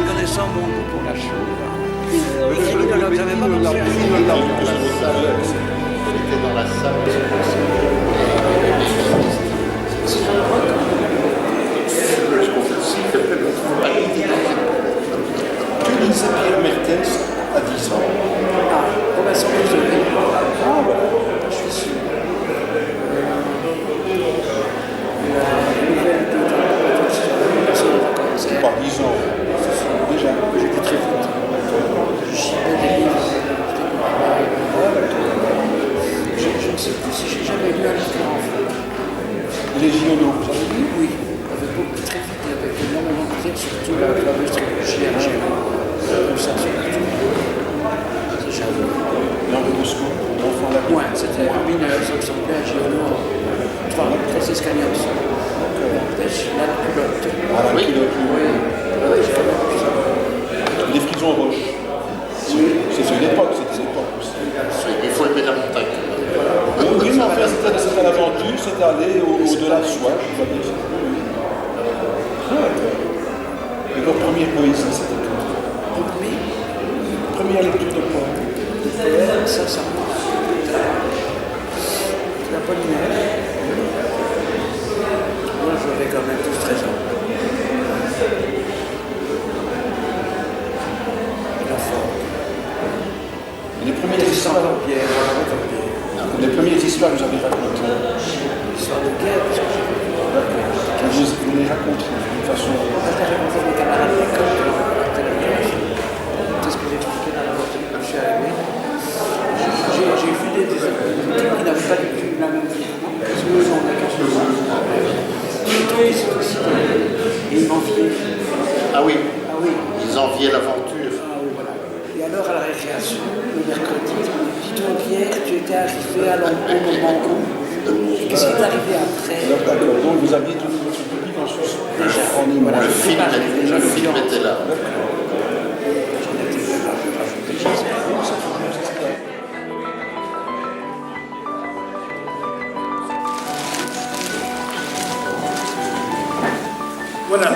Connaissant mon goût pour la chose. Écrivez dans vous n'avez pas pensé à était dans la salle. Que disait Pierre Mertens à 10 ans? Robinson Crusoe. Ah, voilà, je suis sûr. C'est pas 10 ans. Déjà. J'ai lu très vite. Je chipais des livres. Je ne sais plus si j'ai jamais lu un livre en fait. Les Giono, vous avez lu? Oui, avec beaucoup très vite, avec énormément de livres, surtout la fameuse trilogie algérienne. Comme ça, c'est jamais. L'angle de secours pour l'enfant là. Ouais, c'était en mineur, ça ressemblait à Giono. Enfin, Franciscanios. La culotte. Ah, oui. Oui, j'ai jamais vu ça. Les frisons roches. C'est une époque, c'était une époque aussi. Il faut aimer la montagne. Oui, mais en fait, c'était l'aventure, c'était aller au-delà de soi, je dois dire. Et leur première poésie, c'était tout. Première lecture de poème. Ça remonte. La Polynaire. Moi, j'avais quand même 12-13 ans. Les premières histoires, les premières histoires que vous avez racontées. L'histoire de guerre, parce que Vous les racontez d'une façon. Moi, je l'ai raconté à mes camarades d'école de la guerre. C'est ce que j'ai expliqué dans l'aventure quand je suis arrivé. J'ai vu des types qui n'avaient pas vécu la même vie. Parce que nous, on a qu'un seul monde. Et ils m'enviaient. Ah oui, Ah oui. ils enviaient l'aventure. Ah oui, voilà. Et alors, à la récréation, le mercredi, dis-toi, Pierre, tu étais arrivé au moment où. Et qu'est-ce qui est arrivé après? D'accord, donc vous aviez tout votre public en Suisse. Déjà, en image. voilà. Le film était là. Voilà.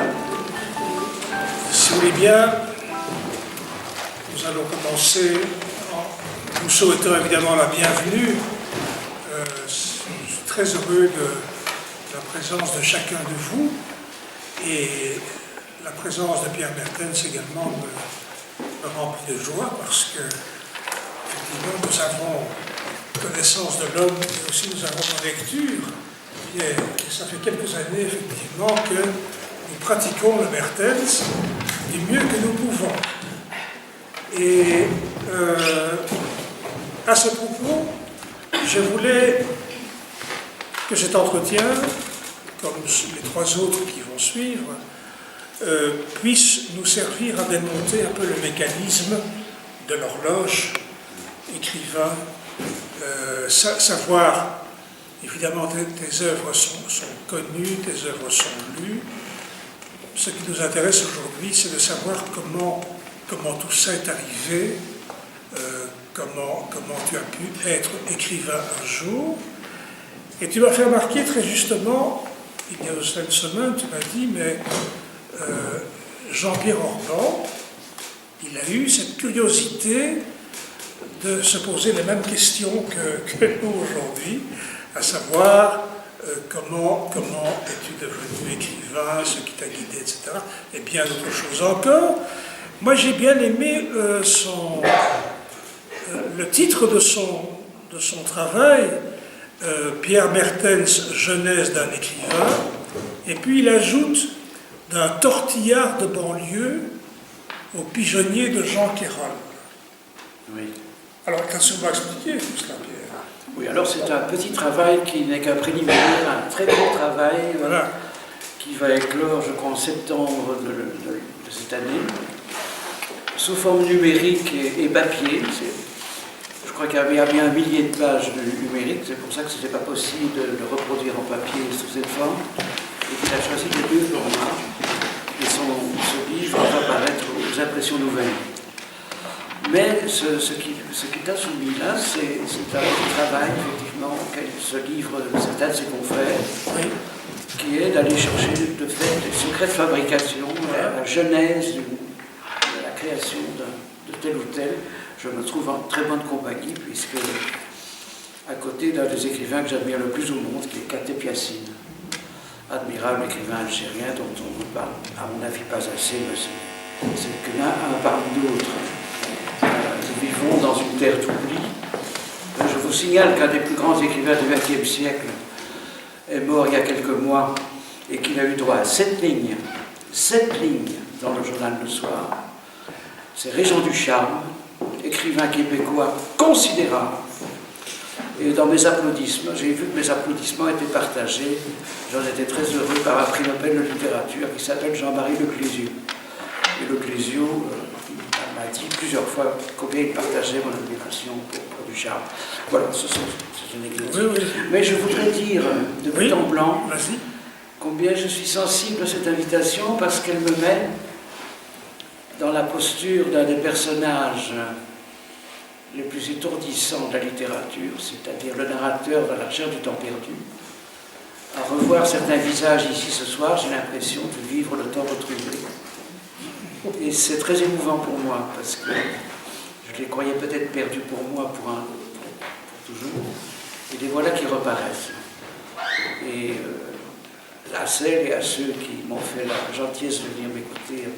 Si vous voulez bien, nous allons commencer en vous souhaitant évidemment la bienvenue. Je suis très heureux de la présence de chacun de vous et la présence de Pierre Mertens également me remplit de joie parce que effectivement nous avons connaissance de l'homme et aussi nous avons en lecture Pierre. Et ça fait quelques années effectivement que nous pratiquons le Mertens du mieux que nous pouvons. Et à ce propos, je voulais que cet entretien, comme les trois autres qui vont suivre, puisse nous servir à démonter un peu le mécanisme de l'horloge, écrivain, savoir, évidemment, tes œuvres sont connues, tes œuvres sont lues. Ce qui nous intéresse aujourd'hui, c'est de savoir comment tout ça est arrivé, comment tu as pu être écrivain un jour. Et tu m'as fait remarquer très justement, il y a aussi une semaine, tu m'as dit, mais Jean-Pierre Orban, il a eu cette curiosité de se poser les mêmes questions que nous aujourd'hui, à savoir comment es-tu devenu écrivain, ce qui t'a guidé, etc. Et bien d'autres choses encore. Moi, j'ai bien aimé le titre de son travail, Pierre Mertens, Genèse d'un écrivain, et puis il ajoute d'un tortillard de banlieue au pigeonnier de Jean Quérol. Oui. Alors, qu'est-ce qu'on va expliquer tout cela, Pierre? Oui, alors c'est un petit travail qui n'est qu'un préliminaire, un très gros travail Voilà. Qui va éclore, je crois, en septembre de cette année, sous forme numérique et papier. Je crois qu'il y avait bien 1 millier de pages numériques, c'est pour ça que ce n'était pas possible de le reproduire en papier sous cette forme. Et il a choisi de fabrication nouvelle. Mais ce qui t'a soumis là, c'est un travail, effectivement, auquel se livrent certains de ses confrères, qui est d'aller chercher de fait les secrets de fabrication, la genèse de la création de tel ou tel. Je me trouve en très bonne compagnie, puisque à côté d'un des écrivains que j'admire le plus au monde, qui est Kateb Yassine, admirable écrivain algérien dont on ne parle, à mon avis, pas assez, mais c'est que l'un parmi d'autres. Nous vivons dans une terre d'oubli. Je vous signale qu'un des plus grands écrivains du XXe siècle est mort il y a quelques mois et qu'il a eu droit à 7 lignes dans le journal Le Soir. C'est Régent Ducharme, écrivain québécois considérable. Et dans mes applaudissements, j'ai vu que mes applaudissements étaient partagés. J'en étais très heureux par un prix Nobel de littérature qui s'appelle Jean-Marie Leclésio. Et Leclésio m'a dit plusieurs fois combien il partageait mon admiration pour Ducharme. Voilà, c'est une anecdote. Oui. Mais je voudrais dire de but en blanc Vas-y. combien je suis sensible à cette invitation parce qu'elle me met dans la posture d'un des personnages les plus étourdissants de la littérature, c'est-à-dire le narrateur dans La recherche du temps perdu. À revoir certains visages ici ce soir, j'ai l'impression de vivre le temps retrouvé. Et c'est très émouvant pour moi, parce que je les croyais peut-être perdus pour moi, pour toujours. Et les voilà qui reparaissent. Et à celles et à ceux qui m'ont fait la gentillesse de venir m'écouter,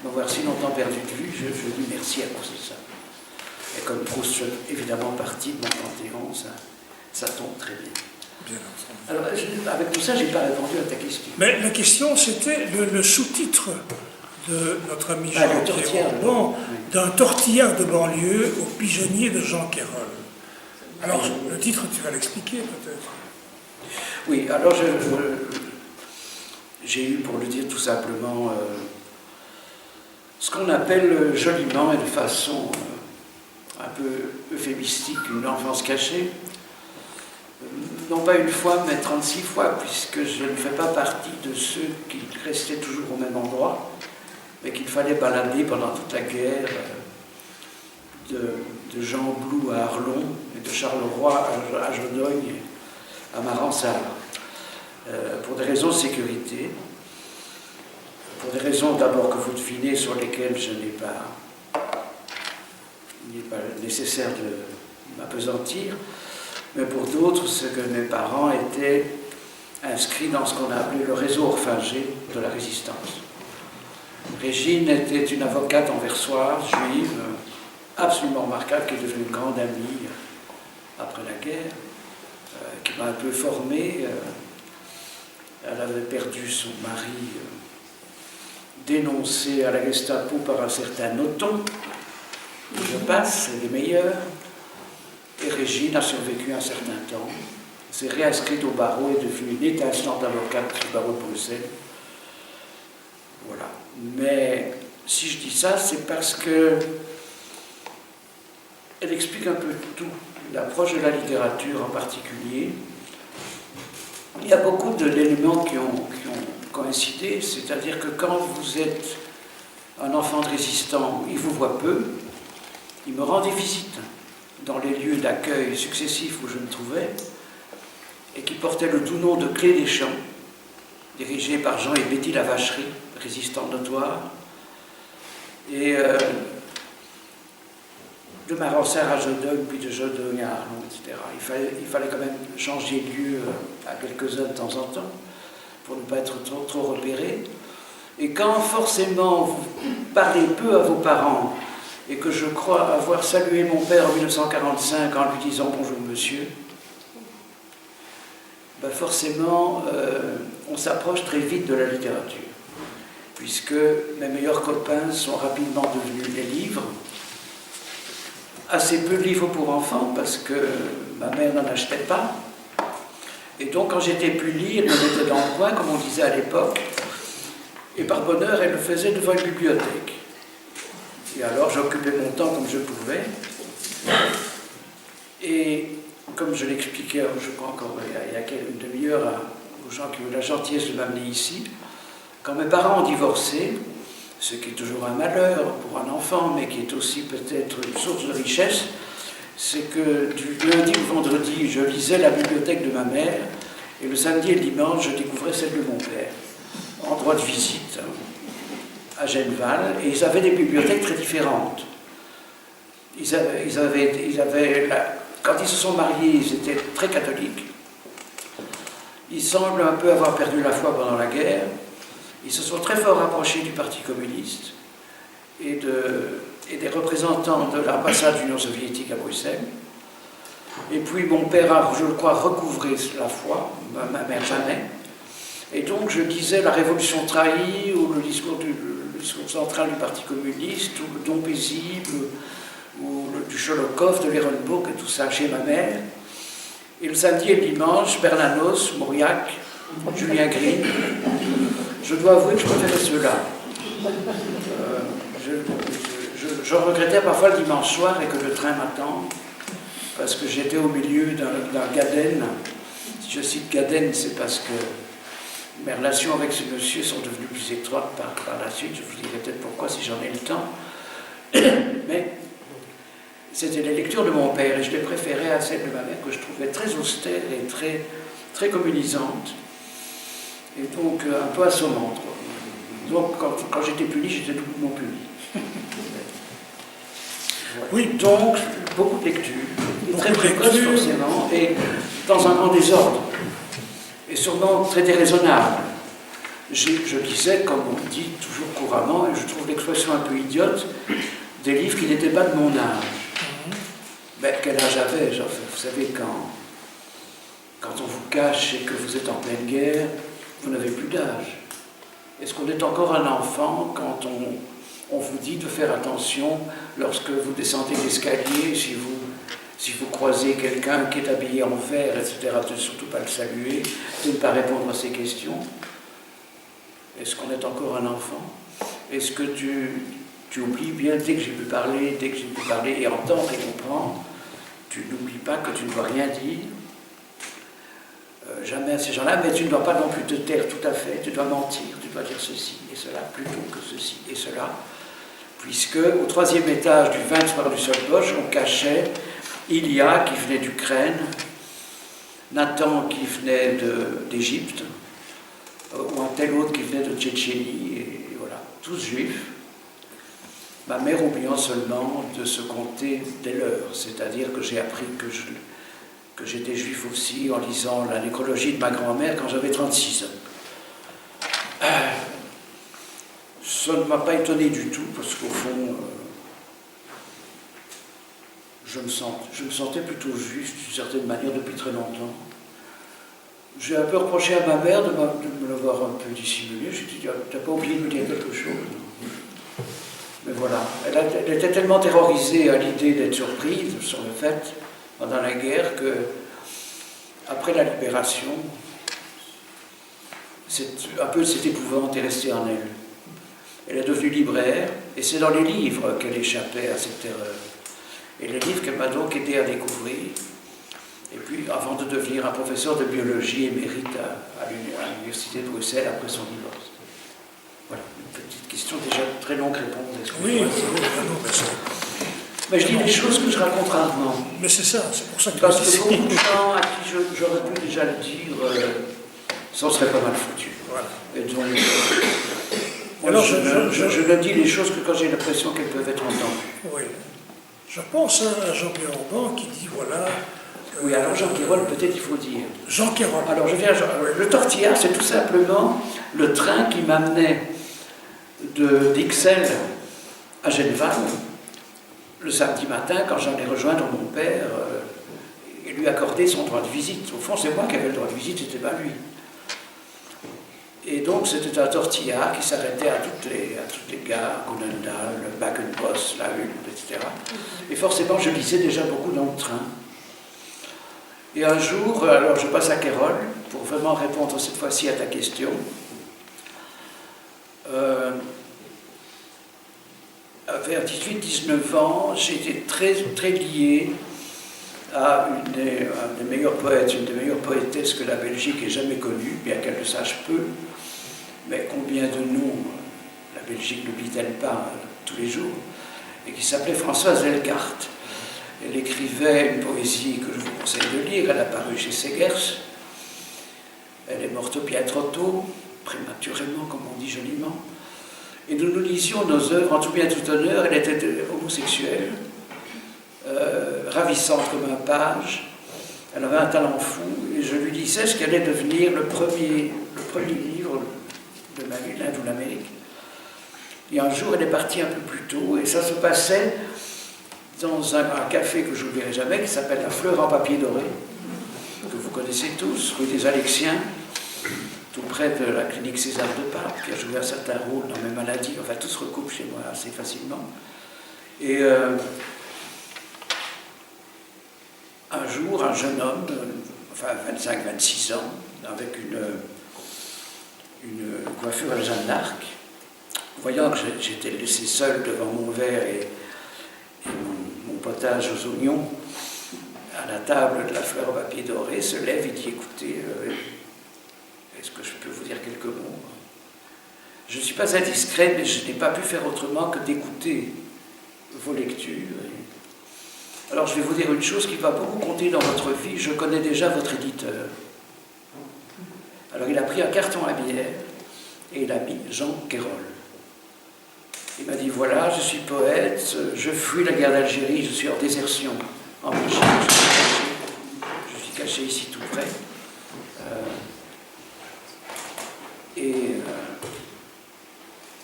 m'avoir si longtemps perdu de vue, je dis merci à cause de ça. Et comme Proust fait évidemment partie de mon panthéon, ça tombe très bien. Bien. Alors, avec tout ça, je n'ai pas répondu à ta question. Mais la question, c'était le sous-titre de notre ami Ah, le tortillard. Bon, d'un tortillard de banlieue au pigeonnier de Jean Quérol. Alors, le titre, tu vas l'expliquer peut-être. Oui, alors j'ai eu, pour le dire tout simplement, ce qu'on appelle joliment et de façon un peu euphémistique une enfance cachée. Non pas une fois, mais 36 fois, puisque je ne fais pas partie de ceux qui restaient toujours au même endroit, mais qu'il fallait balader pendant toute la guerre, de Jean Blou à Arlon, et de Charleroi à Jodogne, à Maransart, pour des raisons de sécurité, pour des raisons d'abord que vous devinez, sur lesquelles il n'est pas nécessaire de m'appesantir, mais pour d'autres, c'est que mes parents étaient inscrits dans ce qu'on a appelé le réseau orphingé de la résistance. Régine était une avocate anversoise, juive, absolument remarquable, qui est devenue une grande amie après la guerre, qui m'a un peu formé. Elle avait perdu son mari dénoncé à la Gestapo par un certain Nothomb. Je passe, c'est les meilleurs. Et Régine a survécu un certain temps, s'est réinscrite au barreau et est devenue une étincelante avocate du barreau de Bruxelles. Voilà. Mais si je dis ça, c'est parce que elle explique un peu tout, l'approche de la littérature en particulier. Il y a beaucoup d'éléments qui ont coïncidé, c'est-à-dire que quand vous êtes un enfant de résistant, il vous voit peu, il me rend des visites dans les lieux d'accueil successifs où je me trouvais, et qui portaient le doux nom de Clé des Champs, dirigé par Jean et Betty Lavacherie, résistants notoires, et de Maransart à Jodogne, puis de Jodogne à Arlon, etc. Il fallait quand même changer de lieu à quelques-uns de temps en temps, pour ne pas être trop repéré. Et quand forcément vous parlez peu à vos parents, et que je crois avoir salué mon père en 1945 en lui disant « Bonjour monsieur », ben forcément, on s'approche très vite de la littérature, puisque mes meilleurs copains sont rapidement devenus les livres, assez peu de livres pour enfants, parce que ma mère n'en achetait pas, et donc quand j'étais plus lire, elle me mettait dans le coin, comme on disait à l'époque, et par bonheur, elle le faisait devant une bibliothèque. Et alors j'occupais mon temps comme je pouvais. Et comme je l'expliquais, je crois encore il y a une demi-heure aux gens qui ont eu la gentillesse de m'amener ici, quand mes parents ont divorcé, ce qui est toujours un malheur pour un enfant, mais qui est aussi peut-être une source de richesse, c'est que du lundi au vendredi, je lisais la bibliothèque de ma mère, et le samedi et le dimanche, je découvrais celle de mon père, en droit de visite, à Genneval, et ils avaient des bibliothèques très différentes. Quand ils se sont mariés, ils étaient très catholiques. Ils semblent un peu avoir perdu la foi pendant la guerre. Ils se sont très fort rapprochés du Parti communiste et des représentants de l'ambassade de l'Union soviétique à Bruxelles. Et puis mon père a, je le crois, recouvré la foi, ma mère jamais. Et donc je lisais La Révolution trahie, ou le discours central du Parti communiste, ou Le don paisible, ou du Sholokov, de l'Ehrenburg, et tout ça chez ma mère. Et le samedi et le dimanche, Bernanos, Mauriac, Julien Green. Je dois avouer que je préférais ceux-là. Je regrettais parfois le dimanche soir et que le train m'attende, parce que j'étais au milieu d'un Gaden. Si je cite Gaden, c'est parce que mes relations avec ce monsieur sont devenues plus étroites par la suite. Je vous dirai peut-être pourquoi si j'en ai le temps. Mais c'était les lectures de mon père et je les préférais à celles de ma mère que je trouvais très austères et très, très communisantes. Et donc un peu assommantes. Donc quand j'étais puni, j'étais doublement puni. Voilà. Oui, donc beaucoup de lectures, et très précoces forcément, et dans un grand désordre, et sûrement très déraisonnable. Je lisais, comme on dit toujours couramment, et je trouve l'expression un peu idiote, des livres qui n'étaient pas de mon âge. Ben, quel âge j'avais? Vous savez, quand on vous cache et que vous êtes en pleine guerre, vous n'avez plus d'âge. Est-ce qu'on est encore un enfant quand on vous dit de faire attention lorsque vous descendez l'escalier, si vous croisez quelqu'un qui est habillé en vert, etc., de ne surtout pas le saluer, de ne pas répondre à ses questions? Est-ce qu'on est encore un enfant? Est-ce que tu oublies bien, dès que j'ai pu parler et entendre et comprendre, tu n'oublies pas que tu ne dois rien dire, jamais à ces gens-là, mais tu ne dois pas non plus te taire tout à fait, tu dois mentir, tu dois dire ceci et cela plutôt que ceci et cela, puisque au 3e étage du 20 soir du Solbosch, on cachait Ilia qui venait d'Ukraine, Nathan qui venait d'Égypte, ou un tel autre qui venait de Tchétchénie, et voilà, tous juifs. Ma mère oubliant seulement de se compter des leurs, c'est-à-dire que j'ai appris que j'étais juif aussi en lisant la nécrologie de ma grand-mère quand j'avais 36 ans. Ça ne m'a pas étonné du tout, parce qu'au fond, je me sentais plutôt juif d'une certaine manière depuis très longtemps. J'ai un peu reproché à ma mère de me l'avoir un peu dissimulé. J'ai dit, tu n'as pas oublié de me dire quelque chose? Mais voilà, elle était tellement terrorisée à l'idée d'être surprise sur le fait, pendant la guerre, que après la libération, un peu cette épouvante est restée en elle. Elle est devenue libraire, et c'est dans les livres qu'elle échappait à cette terreur. Et les livres qu'elle m'a donc aidé à découvrir, et puis avant de devenir un professeur de biologie émérite à l'université de Bruxelles après son divorce. Voilà, une petite question, déjà très longue réponse. Oui, mais je dis des choses que je raconte rarement. Mais c'est ça, c'est pour ça que... Parce que beaucoup de gens à qui j'aurais pu déjà le dire, ça serait pas mal foutu. Voilà. Et donc, alors, je ne dis les choses que quand j'ai l'impression qu'elles peuvent être entendues. Oui. Je pense à Jean-Pierre Orban qui dit, voilà... Oui, alors Jean Quérol, peut-être il faut dire. Jean Quérol. Alors je viens, le tortillard, c'est tout simplement le train qui m'amenait d'Ixelles à Genneval le samedi matin quand j'allais rejoindre mon père et lui accorder son droit de visite. Au fond, c'est moi qui avais le droit de visite, c'était pas lui. Et donc c'était un tortillard qui s'arrêtait à toutes les gares, Gunendal, Bakenbos, La Hulpe, etc. Et forcément, je lisais déjà beaucoup dans le train. Et un jour, alors je passe à Quérol, pour vraiment répondre cette fois-ci à ta question. Vers 18-19 ans, j'étais très, très lié à une des meilleurs poètes, une des meilleures poétesses que la Belgique ait jamais connue, bien qu'elle le sache peu, mais combien de noms la Belgique n'oublie-t-elle pas tous les jours, et qui s'appelait Françoise Delcarte. Elle écrivait une poésie que je vous conseille de lire, elle a paru chez Segers. Elle est morte bien trop tôt, prématurément, comme on dit joliment. Et nous lisions nos œuvres en tout bien tout honneur. Elle était homosexuelle, ravissante comme un page. Elle avait un talent fou, et je lui disais ce qu'allait devenir le premier livre de ma vie, l'Inde ou l'Amérique. Et un jour, elle est partie un peu plus tôt, et ça se passait dans un café que je n'oublierai jamais, qui s'appelle La Fleur en papier doré, que vous connaissez tous, rue des Alexiens, tout près de la clinique César de Pape, qui a joué un certain rôle dans mes maladies. Enfin, tout se recoupe chez moi assez facilement. Et un jour, un jeune homme, enfin 25-26 ans, avec une coiffure à la Jeanne d'Arc, voyant que j'étais laissé seul devant mon verre et mon potage aux oignons à la table de La Fleur au papier doré, se lève et dit: écoutez, est-ce que je peux vous dire quelques mots? Je ne suis pas indiscret, mais je n'ai pas pu faire autrement que d'écouter vos lectures. Alors je vais vous dire une chose qui va beaucoup compter dans votre vie. Je connais déjà votre éditeur. Alors il a pris un carton à bière et il a mis Jean Quérol. Il m'a dit: voilà, je suis poète, je fuis la guerre d'Algérie, je suis en désertion en Belgique, je suis caché ici tout près.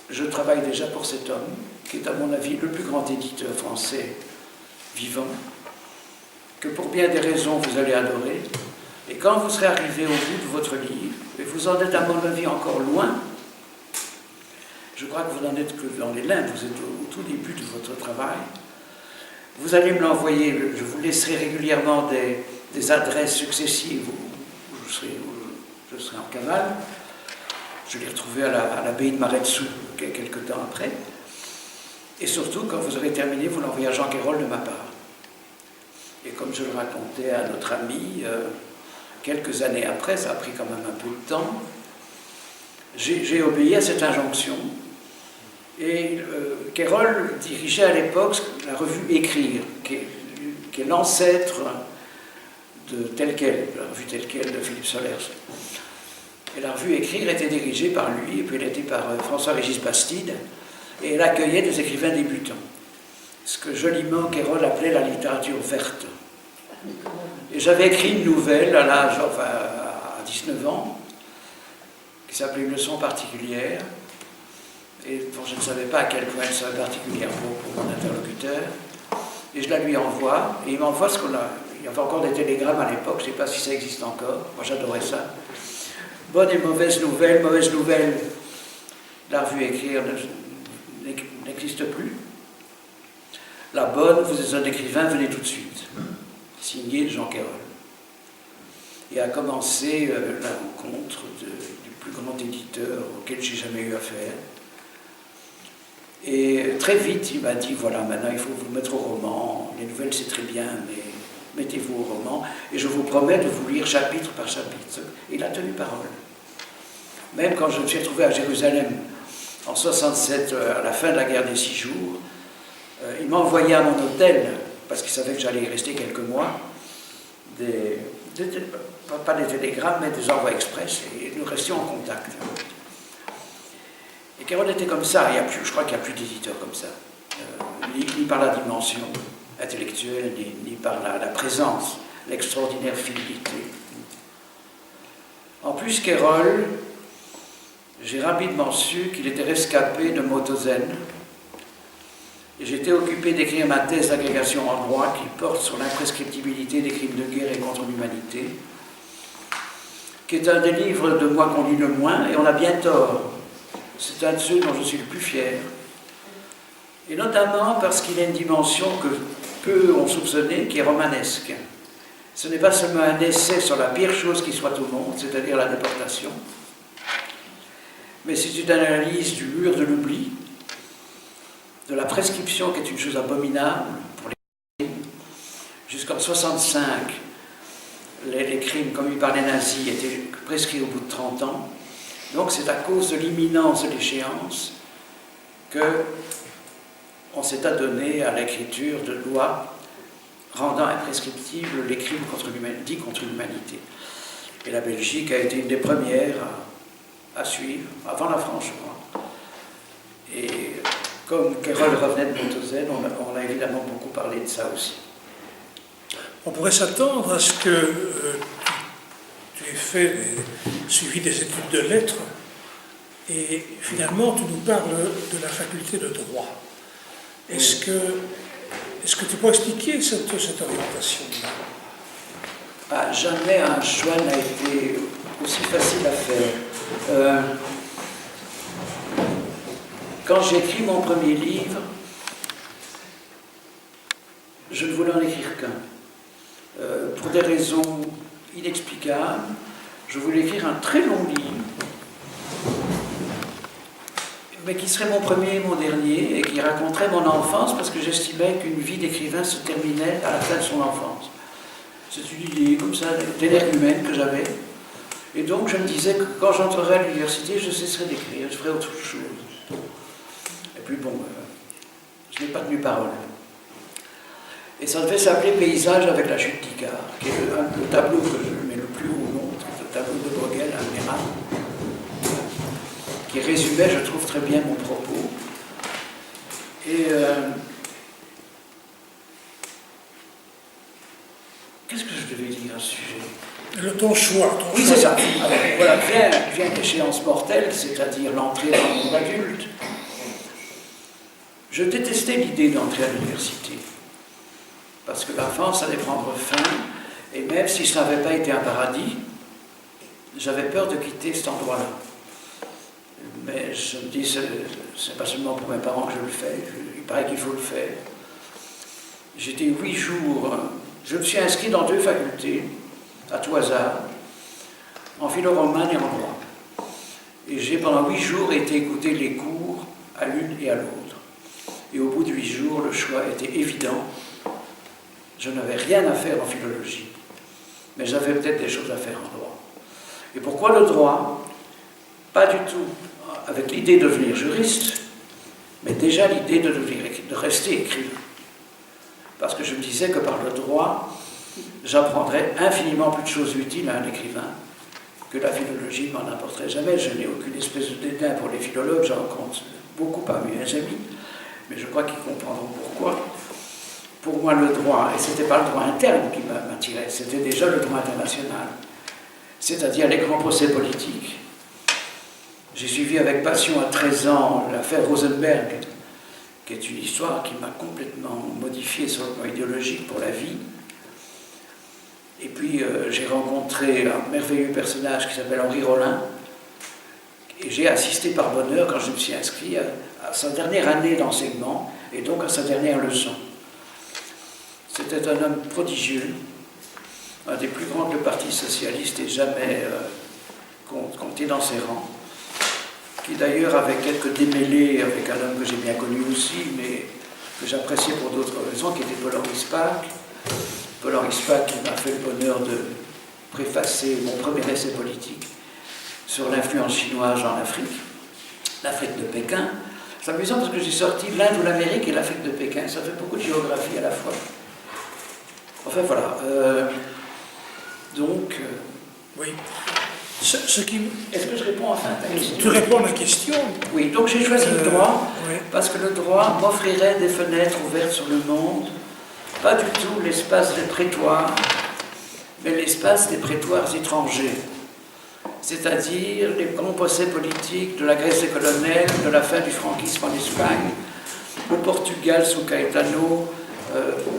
Je travaille déjà pour cet homme, qui est à mon avis le plus grand éditeur français vivant, que pour bien des raisons vous allez adorer. Et quand vous serez arrivé au bout de votre livre, et vous en êtes à mon avis encore loin, je crois que vous n'en êtes que dans les limbes, vous êtes au tout début de votre travail, vous allez me l'envoyer, je vous laisserai régulièrement des adresses successives où je serai en cavale. Je l'ai retrouvé à l'abbaye de Maretsou quelques temps après. Et surtout, quand vous aurez terminé, vous l'envoyez à Jean Quérol de ma part. Et comme je le racontais à notre ami, quelques années après, ça a pris quand même un peu de temps, j'ai obéi à cette injonction. Et Quérol dirigeait à l'époque la revue Écrire, qui est l'ancêtre de Telle Quelle, la revue Telle Quelle de Philippe Solers. Et la revue Écrire était dirigée par lui, et puis elle était par François-Régis Bastide, et elle accueillait des écrivains débutants. Ce que joliment Quérol appelait la littérature verte. Et j'avais écrit une nouvelle à l'âge, enfin à 19 ans, qui s'appelait Une leçon particulière, et dont je ne savais pas à quel point elle serait particulière pour mon interlocuteur. Et je la lui envoie, et il m'envoie ce qu'on a. Il y avait encore des télégrammes à l'époque, je ne sais pas si ça existe encore, moi j'adorais ça. Bonne et mauvaise nouvelle, la revue Écrire n'existe plus. La bonne, vous êtes un écrivain, venez tout de suite. Signé Jean Quérol. Et a commencé la rencontre du plus grand éditeur auquel j'ai jamais eu affaire. Et très vite, il m'a dit, voilà, maintenant il faut vous mettre au roman, les nouvelles c'est très bien, mais mettez-vous au roman, et je vous promets de vous lire chapitre par chapitre. Et il a tenu parole. Même quand je me suis retrouvé à Jérusalem en 67, à la fin de la guerre des 6 jours, il m'a envoyé à mon hôtel, parce qu'il savait que j'allais y rester quelques mois, pas des télégrammes, mais des envois express, et nous restions en contact. Et Quérol était comme ça, je crois qu'il n'y a plus d'éditeurs comme ça, ni par la dimension intellectuelle, ni par la présence, l'extraordinaire fidélité. En plus, Quérol, j'ai rapidement su qu'il était rescapé de Mauthausen, et j'étais occupé d'écrire ma thèse d'agrégation en droit qui porte sur l'imprescriptibilité des crimes de guerre et contre l'humanité, qui est un des livres de moi qu'on lit le moins, et on a bien tort. C'est un de ceux dont je suis le plus fier. Et notamment parce qu'il a une dimension que peu ont soupçonnée, qui est romanesque. Ce n'est pas seulement un essai sur la pire chose qui soit au monde, c'est-à-dire la déportation, mais c'est une analyse du mur de l'oubli, de la prescription qui est une chose abominable pour les crimes. Jusqu'en 1965, les crimes commis par les nazis étaient prescrits au bout de 30 ans. Donc c'est à cause de l'imminence de l'échéance qu'on s'est adonné à l'écriture de lois rendant imprescriptibles les crimes dits contre l'humanité. Et la Belgique a été une des premières à suivre, avant la France, je crois. Et comme Carole revenait de Montauzel, on a évidemment beaucoup parlé de ça aussi. On pourrait s'attendre à ce que tu aies suivi des études de lettres et finalement tu nous parles de la faculté de droit. Est-ce que tu peux expliquer cette orientation-là? Jamais un choix n'a été aussi facile à faire. Quand j'ai écrit mon premier livre, je ne voulais en écrire qu'un. Pour des raisons inexplicables, je voulais écrire un très long livre, mais qui serait mon premier et mon dernier, et qui raconterait mon enfance, parce que j'estimais qu'une vie d'écrivain se terminait à la fin de son enfance. C'est une idée comme ça, d'énergumène que j'avais. Et donc je me disais que quand j'entrerai à l'université, je cesserai d'écrire, je ferai autre chose. Et puis bon, je n'ai pas tenu parole. Et ça devait s'appeler Paysage avec la chute d'Icare, qui est le tableau que je mets le plus haut au monde, le tableau de Bruegel à Admiral, qui résumait, je trouve, très bien mon propos. Et qu'est-ce que je devais dire à ce sujet? Ton choix. Oui, c'est ça. Alors, voilà, vient l'échéance mortelle, c'est-à-dire l'entrée dans le monde adulte. Je détestais l'idée d'entrer à l'université, parce que l'enfance allait prendre fin, et même si ça n'avait pas été un paradis, j'avais peur de quitter cet endroit-là. Mais je me dis, c'est pas seulement pour mes parents que je le fais, il paraît qu'il faut le faire. J'étais 8 jours, je me suis inscrit dans 2 facultés, à tout hasard, en philo romane et en droit. Et j'ai pendant 8 jours été écouter les cours à l'une et à l'autre. Et au bout de 8 jours, le choix était évident. Je n'avais rien à faire en philologie, mais j'avais peut-être des choses à faire en droit. Et pourquoi le droit? Pas du tout avec l'idée de devenir juriste, mais déjà l'idée de rester écrivain. Parce que je me disais que par le droit, j'apprendrais infiniment plus de choses utiles à un écrivain que la philologie ne m'en apporterait jamais. Je n'ai aucune espèce de dédain pour les philologues, j'en rencontre beaucoup parmi mes amis, mais je crois qu'ils comprendront pourquoi. Pour moi, le droit, et ce n'était pas le droit interne qui m'attirait, c'était déjà le droit international, c'est-à-dire les grands procès politiques. J'ai suivi avec passion à 13 ans l'affaire Rosenberg, qui est une histoire qui m'a complètement modifié sur le plan idéologique pour la vie. Et puis j'ai rencontré un merveilleux personnage qui s'appelle Henri Rollin, et j'ai assisté par bonheur, quand je me suis inscrit, à sa dernière année d'enseignement, et donc à sa dernière leçon. C'était un homme prodigieux, un des plus grands que le Parti socialiste ait jamais compté dans ses rangs, qui d'ailleurs avait quelques démêlés avec un homme que j'ai bien connu aussi, mais que j'appréciais pour d'autres raisons, qui était Paul-Henri Spaak. Paul-Henri Spaak qui m'a fait le bonheur de préfacer mon premier essai politique sur l'influence chinoise en Afrique, l'Afrique de Pékin. C'est amusant parce que j'ai sorti l'Inde ou l'Amérique et l'Afrique de Pékin, ça fait beaucoup de géographie à la fois. Enfin voilà. Donc... Oui. Est-ce que je réponds enfin à ta question? Tu réponds à la question. Oui, donc j'ai choisi le droit, oui. parce que le droit m'offrirait des fenêtres ouvertes sur le monde, pas du tout l'espace des prétoires, mais l'espace des prétoires étrangers, c'est-à-dire les grands procès politiques de la Grèce des colonels, de la fin du franquisme en Espagne, au Portugal sous Caetano,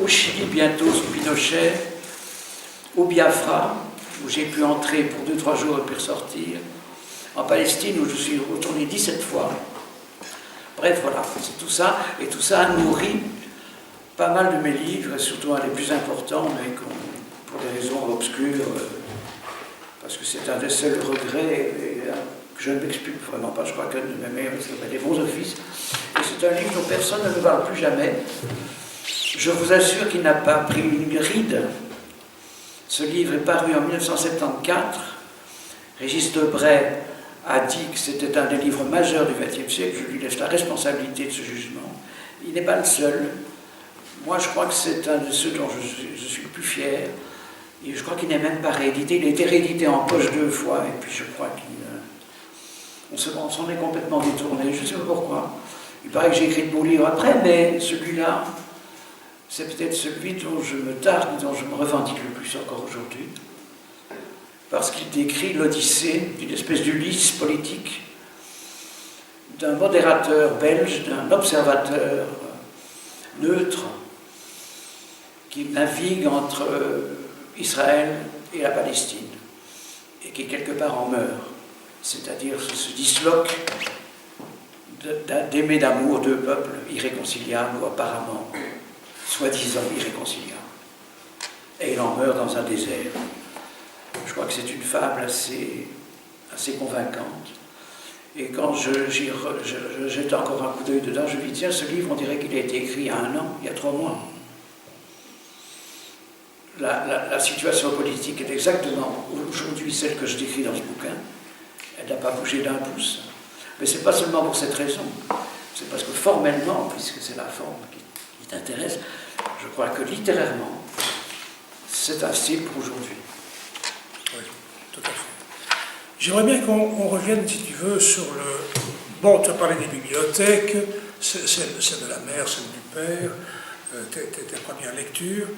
au Chili bientôt sous Pinochet, au Biafra, où j'ai pu entrer pour 2-3 jours et puis ressortir, en Palestine où je suis retourné 17 fois. Bref, voilà, c'est tout ça, et tout ça a nourri pas mal de mes livres, et surtout un des plus importants, mais pour des raisons obscures, parce que c'est un des seuls regrets que je ne m'explique vraiment pas, je crois qu'un de mes meilleurs, ça s'appelle Les bons offices, et c'est un livre dont personne ne me parle plus jamais. Je vous assure qu'il n'a pas pris une ride. Ce livre est paru en 1974. Régis Debray a dit que c'était un des livres majeurs du XXe siècle, je lui laisse la responsabilité de ce jugement. Il n'est pas le seul. Moi, je crois que c'est un de ceux dont je suis le plus fier. Et je crois qu'il n'est même pas réédité. Il a été réédité en poche 2 fois, et puis je crois qu'on s'en est complètement détourné. Je ne sais pas pourquoi. Il paraît que j'ai écrit de beaux livres après, mais celui-là, c'est peut-être celui dont je me targue, dont je me revendique le plus encore aujourd'hui. Parce qu'il décrit l'odyssée d'une espèce d'Ulysse politique, d'un modérateur belge, d'un observateur neutre, qui navigue entre Israël et la Palestine, et qui quelque part en meurt, c'est-à-dire se disloque d'aimer d'amour 2 peuples irréconciliables, ou apparemment, soi-disant irréconciliables. Et il en meurt dans un désert. Je crois que c'est une fable assez convaincante. Et quand je jette encore un coup d'œil dedans, je me dis, tiens, ce livre, on dirait qu'il a été écrit il y a 1 an, il y a 3 mois. La situation politique est exactement aujourd'hui celle que je décris dans ce bouquin. Elle n'a pas bougé d'un pouce. Mais ce n'est pas seulement pour cette raison. C'est parce que formellement, puisque c'est la forme qui t'intéresse, je crois que littérairement, c'est un style pour aujourd'hui. Oui, tout à fait. J'aimerais bien qu'on revienne, si tu veux, sur le... Bon, tu as parlé des bibliothèques, celle de la mère, celle du père, tes premières lectures.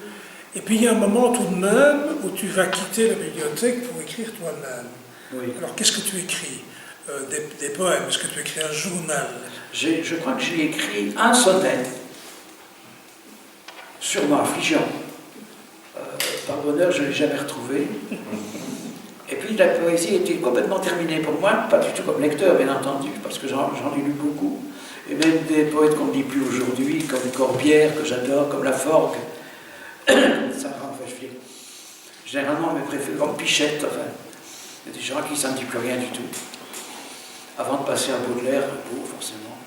Et puis il y a un moment tout de même où tu vas quitter la bibliothèque pour écrire toi-même. Oui. Alors qu'est-ce que tu écris? Des poèmes? Est-ce que tu écris un journal? Je crois que j'ai écrit un sonnet sur ma affliction. Par bonheur, je ne l'ai jamais retrouvé. Et puis la poésie était complètement terminée pour moi, pas du tout comme lecteur, bien entendu, parce que j'en ai lu beaucoup. Et même des poètes qu'on ne lit plus aujourd'hui, comme Corbière, que j'adore, comme Laforgue. Ça rend généralement mes préférés, comme Pichette, enfin, il y a des gens qui ne s'en disent plus rien du tout. Avant de passer à Baudelaire, beau forcément.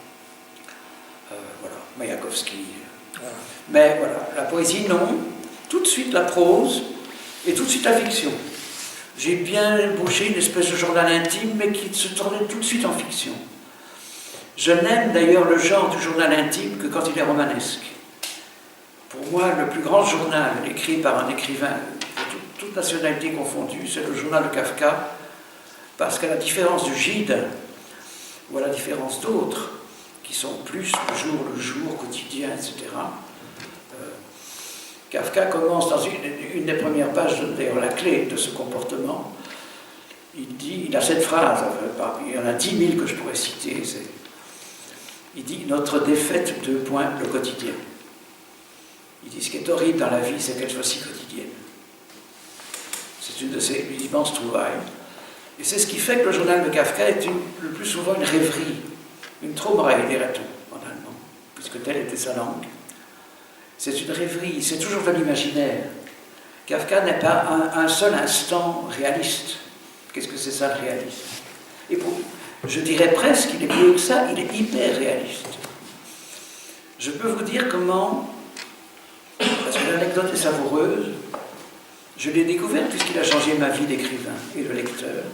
Voilà, Mayakovsky. Voilà. Mais voilà, la poésie, non. Tout de suite la prose et tout de suite la fiction. J'ai bien bouché une espèce de journal intime, mais qui se tournait tout de suite en fiction. Je n'aime d'ailleurs le genre du journal intime que quand il est romanesque. Pour moi, le plus grand journal écrit par un écrivain, de toute nationalité confondue, c'est le journal de Kafka, parce qu'à la différence du Gide, ou à la différence d'autres, qui sont plus le jour, quotidien, etc., Kafka commence dans une des premières pages, d'ailleurs la clé de ce comportement, il a cette phrase, il y en a 10 000 que je pourrais citer, il dit « Notre défaite, le quotidien ». Il dit, ce qui est horrible dans la vie, c'est qu'elle soit si quotidienne. C'est une de ses immenses trouvailles. Et c'est ce qui fait que le journal de Kafka est le plus souvent une rêverie, une Traumreise en allemand, puisque telle était sa langue. C'est une rêverie, c'est toujours de l'imaginaire. Kafka n'est pas un seul instant réaliste. Qu'est-ce que c'est ça, le réalisme? Et je dirais presque, il est mieux que ça, il est hyper réaliste. Je peux vous dire comment... Parce que l'anecdote est savoureuse. Je l'ai découvert puisqu'il a changé ma vie d'écrivain et de lecteur.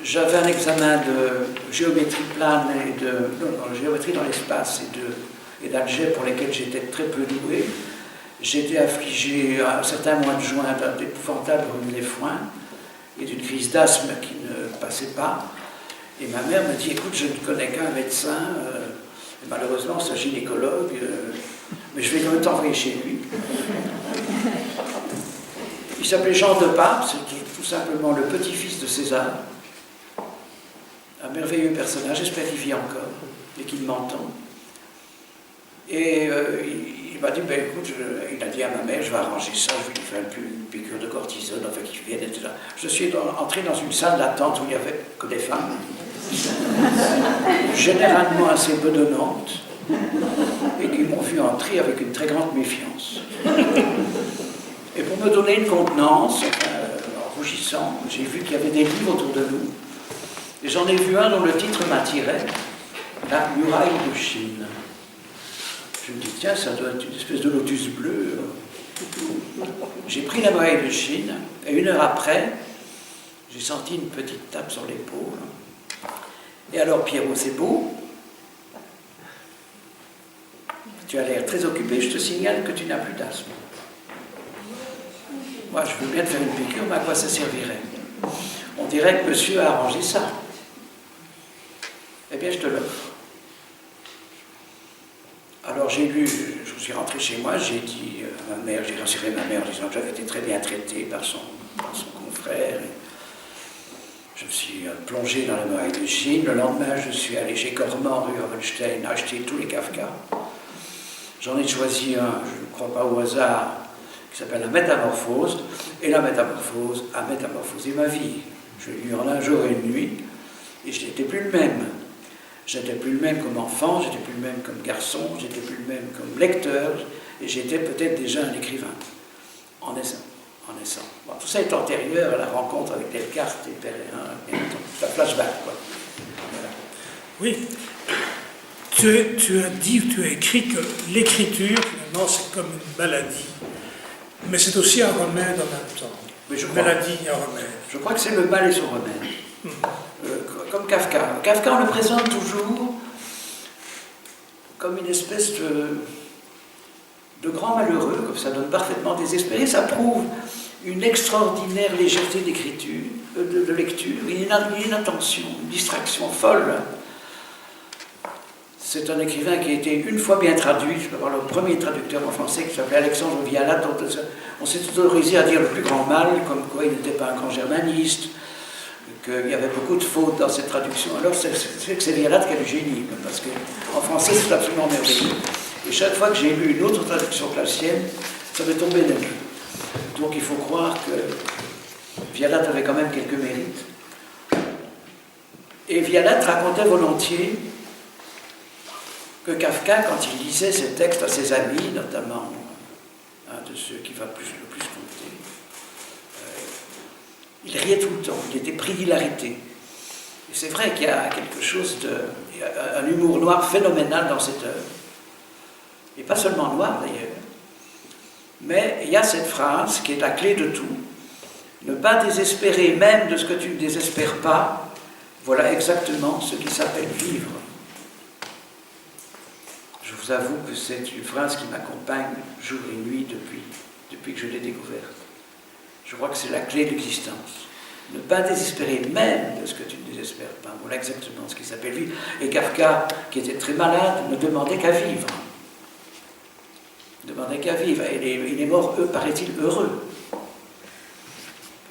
J'avais un examen de géométrie plane et de géométrie dans l'espace et d'algèbre pour lesquels j'étais très peu doué. J'étais affligé à un certain mois de juin d'un épouvantable rhume des foins et d'une crise d'asthme qui ne passait pas. Et ma mère me dit, écoute, je ne connais qu'un médecin, malheureusement c'est un gynécologue, mais je vais quand même t'envoyer chez lui. Il s'appelait Jean de Pape, qui est tout simplement le petit-fils de César. Un merveilleux personnage, j'espère qu'il vit encore et qu'il m'entend. Et il m'a dit, ben écoute, il a dit à ma mère, je vais arranger ça, je vais lui faire une piqûre de cortisone, enfin qu'il vienne, etc. Je suis entré dans une salle d'attente où il n'y avait que des femmes, généralement assez bedonnantes, et qui m'ont vu entrer avec une très grande méfiance. Et pour me donner une contenance, en rougissant, j'ai vu qu'il y avait des livres autour de nous, et j'en ai vu un dont le titre m'attirait, La muraille de Chine. Je me dis, tiens, ça doit être une espèce de lotus bleu. J'ai pris la muraille de Chine, et 1 heure après, j'ai senti une petite tape sur l'épaule. Et alors, Pierrot, c'est beau. Tu as l'air très occupé, je te signale que tu n'as plus d'asthme. Moi, je veux bien te faire une piqûre, mais à quoi ça servirait? On dirait que monsieur a arrangé ça. Eh bien, je te l'offre. Alors, je suis rentré chez moi, j'ai dit à ma mère, j'ai rassuré ma mère en disant que j'avais été très bien traité par son confrère. Et je me suis plongé dans la noaille de Chine. Le lendemain, je suis allé chez Cormand, rue Hohenstein, acheter tous les Kafka. J'en ai choisi un, je ne crois pas au hasard, qui s'appelle La Métamorphose. Et La Métamorphose a métamorphosé ma vie. Je l'ai lu en un jour et une nuit, et je n'étais plus le même. J'étais plus le même comme enfant, j'étais plus le même comme garçon, j'étais plus le même comme lecteur, et j'étais peut-être déjà un écrivain, en naissant. Bon, tout ça est antérieur à la rencontre avec Descartes et Perrin, et c'est un flashback, quoi. Voilà. Oui. Tu as dit, tu as écrit que l'écriture, finalement, c'est comme une maladie. Mais c'est aussi un remède en même temps. Mais je Une crois, maladie et un remède. je crois que c'est le mal et son remède. Comme Kafka. Kafka, on le présente toujours comme une espèce de grand malheureux, comme ça donne parfaitement désespéré. Ça prouve une extraordinaire légèreté d'écriture, de lecture, une inattention, une distraction folle. C'est un écrivain qui a été une fois bien traduit. Je peux avoir le premier traducteur en français qui s'appelait Alexandre Vialat, dont on s'est autorisé à dire le plus grand mal, comme quoi il n'était pas un grand germaniste, qu'il y avait beaucoup de fautes dans cette traduction. Alors c'est que c'est Vialat qui a le génie, parce qu'en français c'est absolument merveilleux. Et chaque fois que j'ai lu une autre traduction que la sienne, ça m'est tombé des mains. Donc il faut croire que Vialat avait quand même quelques mérites. Et Vialat racontait volontiers que Kafka, quand il lisait ses textes à ses amis, notamment un de ceux qui va le plus compter, il riait tout le temps, il était pris d'hilarité. Et c'est vrai qu'il y a quelque chose un humour noir phénoménal dans cette œuvre. Et pas seulement noir d'ailleurs. Mais il y a cette phrase qui est la clé de tout. Ne pas désespérer même de ce que tu ne désespères pas, voilà exactement ce qui s'appelle vivre. Je vous avoue que c'est une phrase qui m'accompagne jour et nuit depuis que je l'ai découverte. Je crois que c'est la clé de l'existence. Ne pas désespérer même de ce que tu ne désespères pas. Voilà exactement ce qui s'appelle vivre. Et Kafka, qui était très malade, ne demandait qu'à vivre. Ne demandait qu'à vivre. Et il est mort, paraît-il, heureux.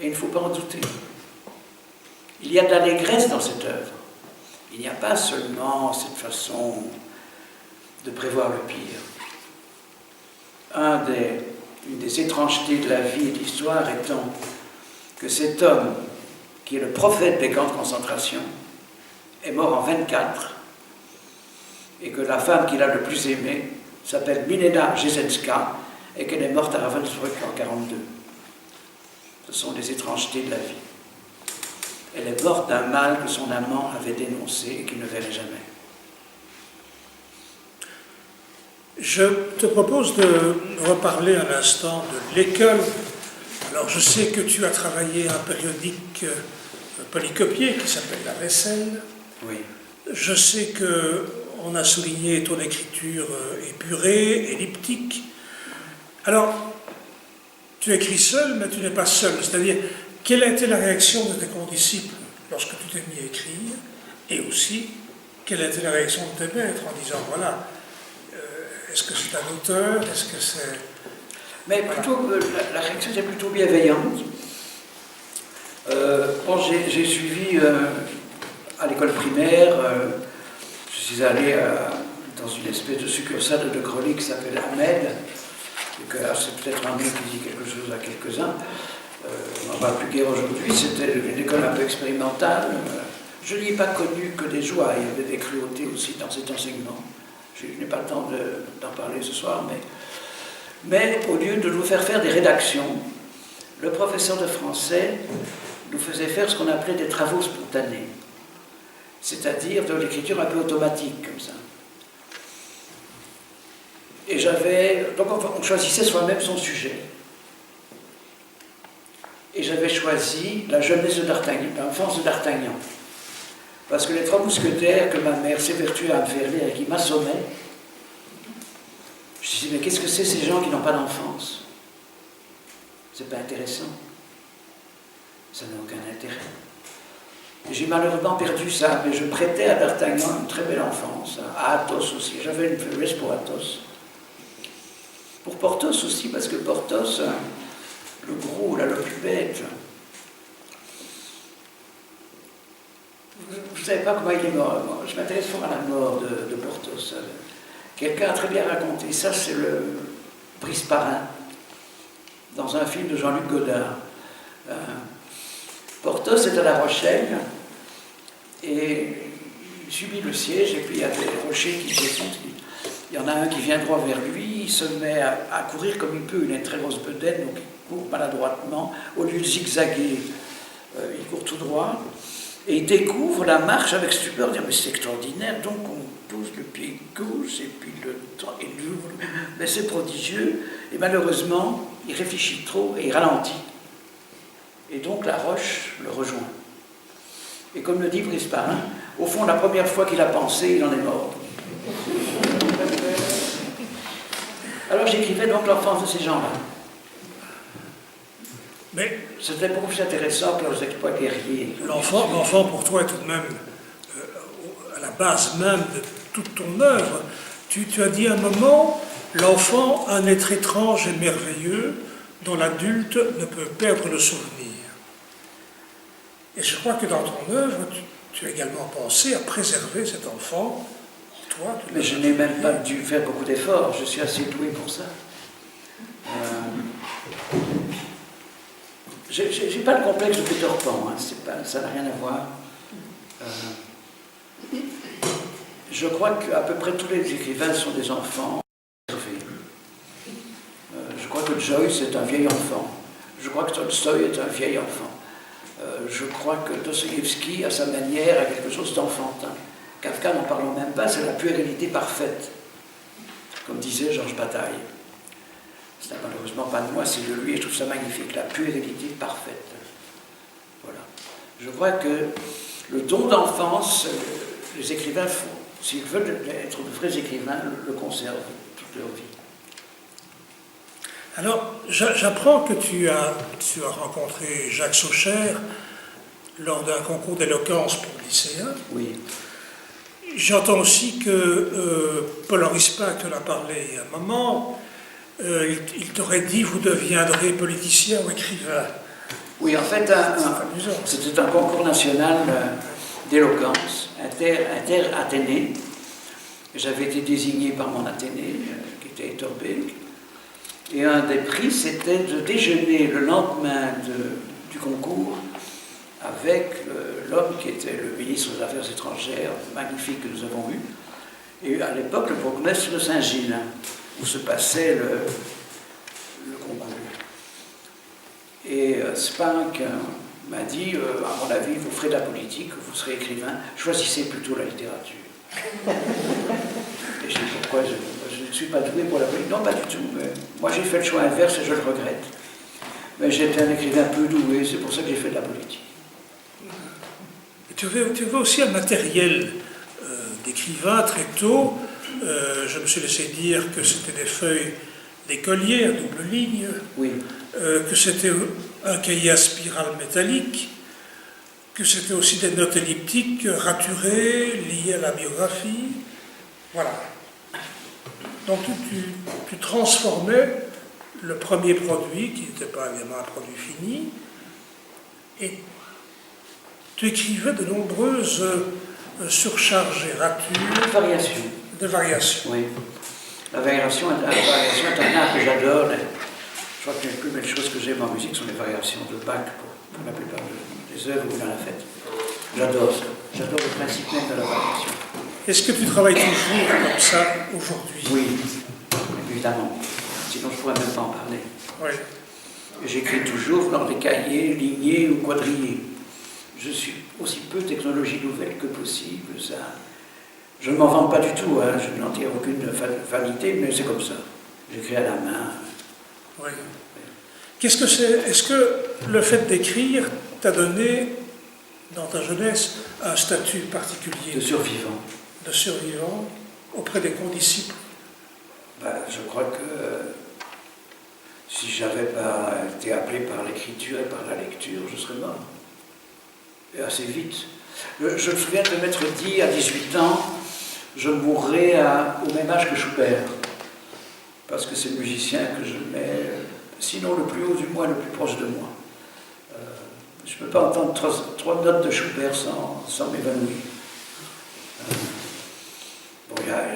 Et il ne faut pas en douter. Il y a de l'allégresse dans cette œuvre. Il n'y a pas seulement cette façon de prévoir le pire. Une des étrangetés de la vie et de l'histoire étant que cet homme, qui est le prophète des camps de concentration, est mort en 1924, et que la femme qu'il a le plus aimée s'appelle Milena Jesenska, et qu'elle est morte à Ravensbrück en 1942. Ce sont des étrangetés de la vie. Elle est morte d'un mal que son amant avait dénoncé et qu'il ne verrait jamais. Je te propose de reparler un instant de l'école. Alors, je sais que tu as travaillé un périodique polycopié qui s'appelle La Vaisselle. Oui. Je sais qu'on a souligné ton écriture épurée, elliptique. Alors, tu écris seul, mais tu n'es pas seul. C'est-à-dire, quelle a été la réaction de tes condisciples lorsque tu t'es mis à écrire? Et aussi, quelle a été la réaction de tes maîtres en disant, voilà, est-ce que c'est un auteur? Est-ce que c'est... Mais plutôt, la réaction était plutôt bienveillante. J'ai suivi à l'école primaire, je suis allé dans une espèce de succursale de Grelais qui s'appelle Ahmed. C'est peut-être un nom qui dit quelque chose à quelques-uns. On n'en parle plus guère aujourd'hui. C'était une école un peu expérimentale. Je n'y ai pas connu que des joies. Il y avait des cruautés aussi dans cet enseignement. Je n'ai pas le temps d'en parler ce soir, mais au lieu de nous faire des rédactions, le professeur de français nous faisait faire ce qu'on appelait des travaux spontanés, c'est-à-dire de l'écriture un peu automatique, comme ça. Et donc on choisissait soi-même son sujet. Et j'avais choisi la jeunesse de D'Artagnan, l'enfance de D'Artagnan. Parce que les trois mousquetaires que ma mère s'évertuait à me faire lire et qui m'assommaient, je me suis dit, mais qu'est-ce que c'est ces gens qui n'ont pas d'enfance? C'est pas intéressant. Ça n'a aucun intérêt. J'ai malheureusement perdu ça, mais je prêtais à D'Artagnan une très belle enfance, à Athos aussi. J'avais une faiblesse pour Athos. Pour Porthos aussi, parce que Porthos, le gros, là, le plus bête, vous ne savez pas comment il est mort. Je m'intéresse fort à la mort de Porthos. Quelqu'un a très bien raconté. Ça, c'est le Brisparin, dans un film de Jean-Luc Godard. Porthos est à La Rochelle et il subit le siège et puis il y a des rochers qui descendent. Il y en a un qui vient droit vers lui, il se met à courir comme il peut, il a une très grosse bedaine, donc il court maladroitement, au lieu de zigzaguer, il court tout droit, et il découvre la marche avec stupeur, il dit mais c'est extraordinaire, donc on pousse le pied gauche, et puis le temps, et mais c'est prodigieux, et malheureusement, il réfléchit trop et il ralentit. Et donc la roche le rejoint. Et comme le dit Brisparin, au fond, la première fois qu'il a pensé, il en est mort. Alors j'écrivais donc l'enfance de ces gens-là. Mais c'était beaucoup plus intéressant que leurs exploits guerriers. L'enfant pour toi est tout de même à la base même de toute ton œuvre. Tu as dit à un moment, l'enfant, un être étrange et merveilleux dont l'adulte ne peut perdre le souvenir. Et je crois que dans ton œuvre, tu as également pensé à préserver cet enfant. Toi, mais je n'ai même pas dû faire beaucoup d'efforts, je suis assez doué pour ça. J'ai pas le complexe de Peter Pan, hein, ça n'a rien à voir. Je crois qu'à peu près tous les écrivains sont des enfants préservés. Je crois que Joyce est un vieil enfant. Je crois que Tolstoï est un vieil enfant. Je crois que Dostoïevski, à sa manière, a quelque chose d'enfantin. Kafka, n'en parlons même pas, c'est la puérilité parfaite, comme disait Georges Bataille. Ce n'est malheureusement pas de moi, c'est de lui, et je trouve ça magnifique, la puérilité parfaite. Voilà. Je crois que le don d'enfance, les écrivains font, s'ils veulent être de vrais écrivains, le conservent toute leur vie. Alors, j'apprends que tu as rencontré Jacques Saucher lors d'un concours d'éloquence pour lycéens. Oui. J'entends aussi que Paul-Henri Spaak en a parlé à un moment. Il t'aurait dit, vous deviendrez politicien ou écrivain. Oui, en fait, c'était un concours national d'éloquence, inter-Athénée. J'avais été désigné par mon Athénée, qui était Etterbeek. Et un des prix, c'était de déjeuner le lendemain du concours avec l'homme qui était le ministre des Affaires étrangères, magnifique que nous avons eu, et à l'époque le bourgmestre de Saint-Gilles, où se passait le concours. Et Spaak m'a dit, à mon avis, vous ferez de la politique, vous serez écrivain, choisissez plutôt la littérature. Et je dis pourquoi je ne suis pas doué pour la politique. Non, pas du tout. Mais moi j'ai fait le choix inverse et je le regrette. Mais j'étais un écrivain peu doué, c'est pour ça que j'ai fait de la politique. Tu avais aussi un matériel d'écrivain très tôt. Je me suis laissé dire que c'était des feuilles d'écolier à double ligne, oui. Que c'était un cahier à spirale métallique, que c'était aussi des notes elliptiques raturées, liées à la biographie. Voilà. Donc tu transformais le premier produit, qui n'était pas évidemment un produit fini, et tu écrivais de nombreuses surcharges et ratures. De variations. Oui. La variation est un art que j'adore. Je crois que les plus belles choses que j'aime en musique sont les variations de Bach pour la plupart des œuvres où il en a faites. J'adore ça. J'adore le principe même de la variation. Est-ce que tu travailles toujours comme ça aujourd'hui? Oui, évidemment. Sinon je ne pourrais même pas en parler. Oui. J'écris toujours dans des cahiers lignés ou quadrillés. Je suis aussi peu technologie nouvelle que possible. Ça. Je ne m'en vante pas du tout, hein. Je n'en tire aucune vanité, mais c'est comme ça. J'écris à la main. Oui. Qu'est-ce que c'est? Est-ce que le fait d'écrire t'a donné, dans ta jeunesse, un statut particulier De survivant. de survivant auprès des condisciples? Je crois que si j'avais pas été appelé par l'écriture et par la lecture, je serais mort. Et assez vite. Je me souviens de m'être dit à 18 ans, je mourrai au même âge que Schubert. Parce que c'est le musicien que je mets, sinon le plus haut du moins, le plus proche de moi. Je ne peux pas entendre trois notes de Schubert sans m'évanouir.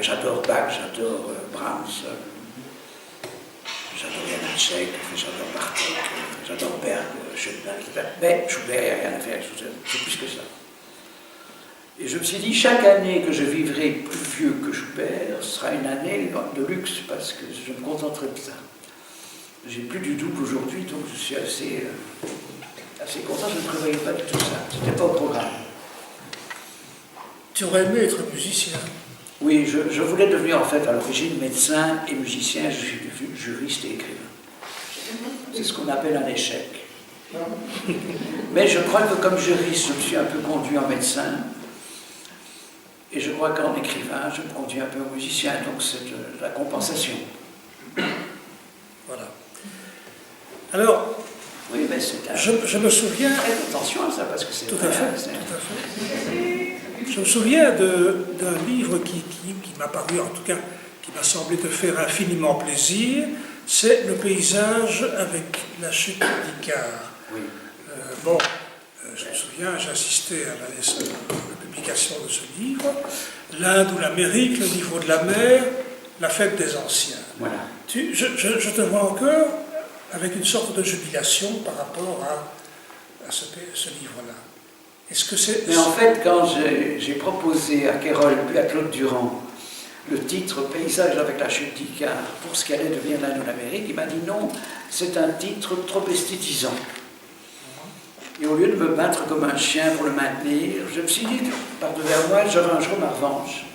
J'adore Bach, j'adore Brahms, j'adore Janáček, j'adore Bartók, j'adore Berg, Schönberg, mais Schubert, il n'y a rien à faire, c'est plus que ça. Et je me suis dit, chaque année que je vivrai plus vieux que Schubert sera une année de luxe, parce que je me contenterai de ça. J'ai plus du double aujourd'hui, donc je suis assez content, je ne prévoyais pas du tout ça, c'était pas au programme. Tu aurais aimé être musicien? Oui, je voulais devenir en fait à l'origine médecin et musicien, je suis devenu juriste et écrivain. C'est ce qu'on appelle un échec. Mais je crois que comme juriste, je me suis un peu conduit en médecin, et je crois qu'en écrivain, je me conduis un peu en musicien, donc c'est de la compensation. Voilà. Alors, oui, mais c'est je me souviens... Faites attention à ça, parce que c'est Tout vrai, à fait, c'est- tout à fait. Je me souviens d'un livre qui m'a paru, en tout cas, qui m'a semblé te faire infiniment plaisir, c'est Le paysage avec la chute d'Icare. Oui. Je me souviens, j'ai assisté à la publication de ce livre, l'Inde ou l'Amérique, le niveau de la mer, la fête des anciens. Voilà. Je te vois encore avec une sorte de jubilation par rapport à ce livre-là. Est-ce que c'est... Mais en fait, quand j'ai proposé à Kérol puis à Claude Durand le titre « Paysage avec la chute d'Icare » pour ce qui allait devenir l'Inde ou l'Amérique, il m'a dit non, c'est un titre trop esthétisant. Et au lieu de me battre comme un chien pour le maintenir, je me suis dit, par-devers moi, j'aurai un jour ma revanche.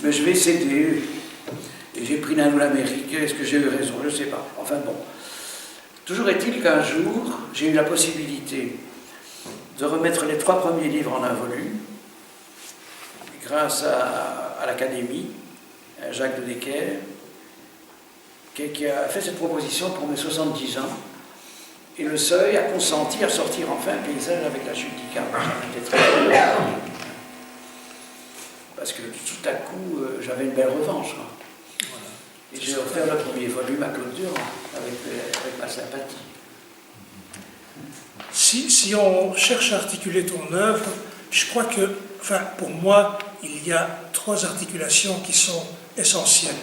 Mais je vais céder. Et j'ai pris l'Inde ou l'Amérique. Est-ce que j'ai eu raison? Je ne sais pas. Enfin bon. Toujours est-il qu'un jour, j'ai eu la possibilité de remettre les 3 premiers livres en un volume, grâce à l'Académie, à Jacques de Decker, qui a fait cette proposition pour mes 70 ans. Et le Seuil a consenti à sortir enfin un paysage avec la chute d'Icare. J'étais très heureux. Parce que tout à coup, j'avais une belle revanche. Voilà. Et j'ai offert le premier volume à Claude Durand, avec ma sympathie. Si on cherche à articuler ton œuvre, je crois que, enfin, pour moi, il y a 3 articulations qui sont essentielles.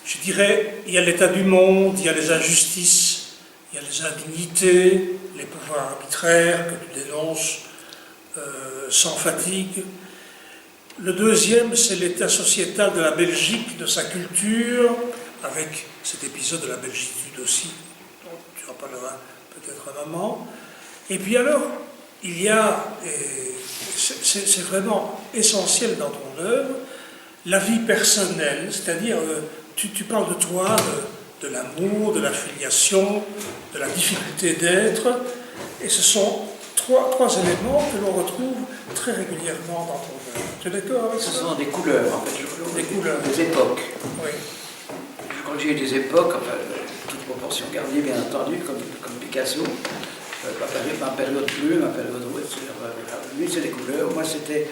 Je dirais, il y a l'état du monde, il y a les injustices, il y a les indignités, les pouvoirs arbitraires que tu dénonces sans fatigue. Le deuxième, c'est l'état sociétal de la Belgique, de sa culture, avec cet épisode de la belgitude aussi, dont tu en parleras peut-être un moment. Et puis alors, il y a, c'est vraiment essentiel dans ton œuvre, la vie personnelle, c'est-à-dire, tu parles de toi, de l'amour, de la filiation, de la difficulté d'être, et ce sont trois éléments que l'on retrouve très régulièrement dans ton œuvre. Tu es d'accord avec ça? Ce sont des couleurs, en fait, des couleurs. Des époques. Oui. Je crois que j'ai eu des époques, enfin, toute proportion gardée, bien entendu, comme Picasso. Ma période bleue, ma période rouge, lui c'est des couleurs. Moi c'était,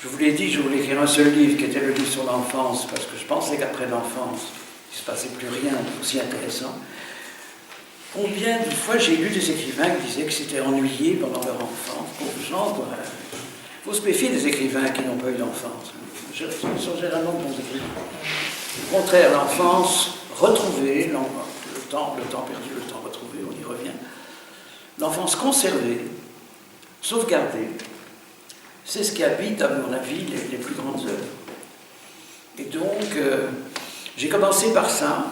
je vous l'ai dit, je voulais écrire un seul livre qui était le livre sur l'enfance, parce que je pensais qu'après l'enfance, il ne se passait plus rien d'aussi intéressant. Combien de fois j'ai lu des écrivains qui disaient que c'était ennuyé pendant leur enfance? Pauvres gens, il faut se méfier des écrivains qui n'ont pas eu d'enfance. Ce sont généralement de bons écrivains. Au contraire, l'enfance retrouvée, le temps perdu, le temps retrouvé, on y revient. L'enfance conservée, sauvegardée, c'est ce qui habite, à mon avis, les plus grandes œuvres. Et donc, j'ai commencé par ça,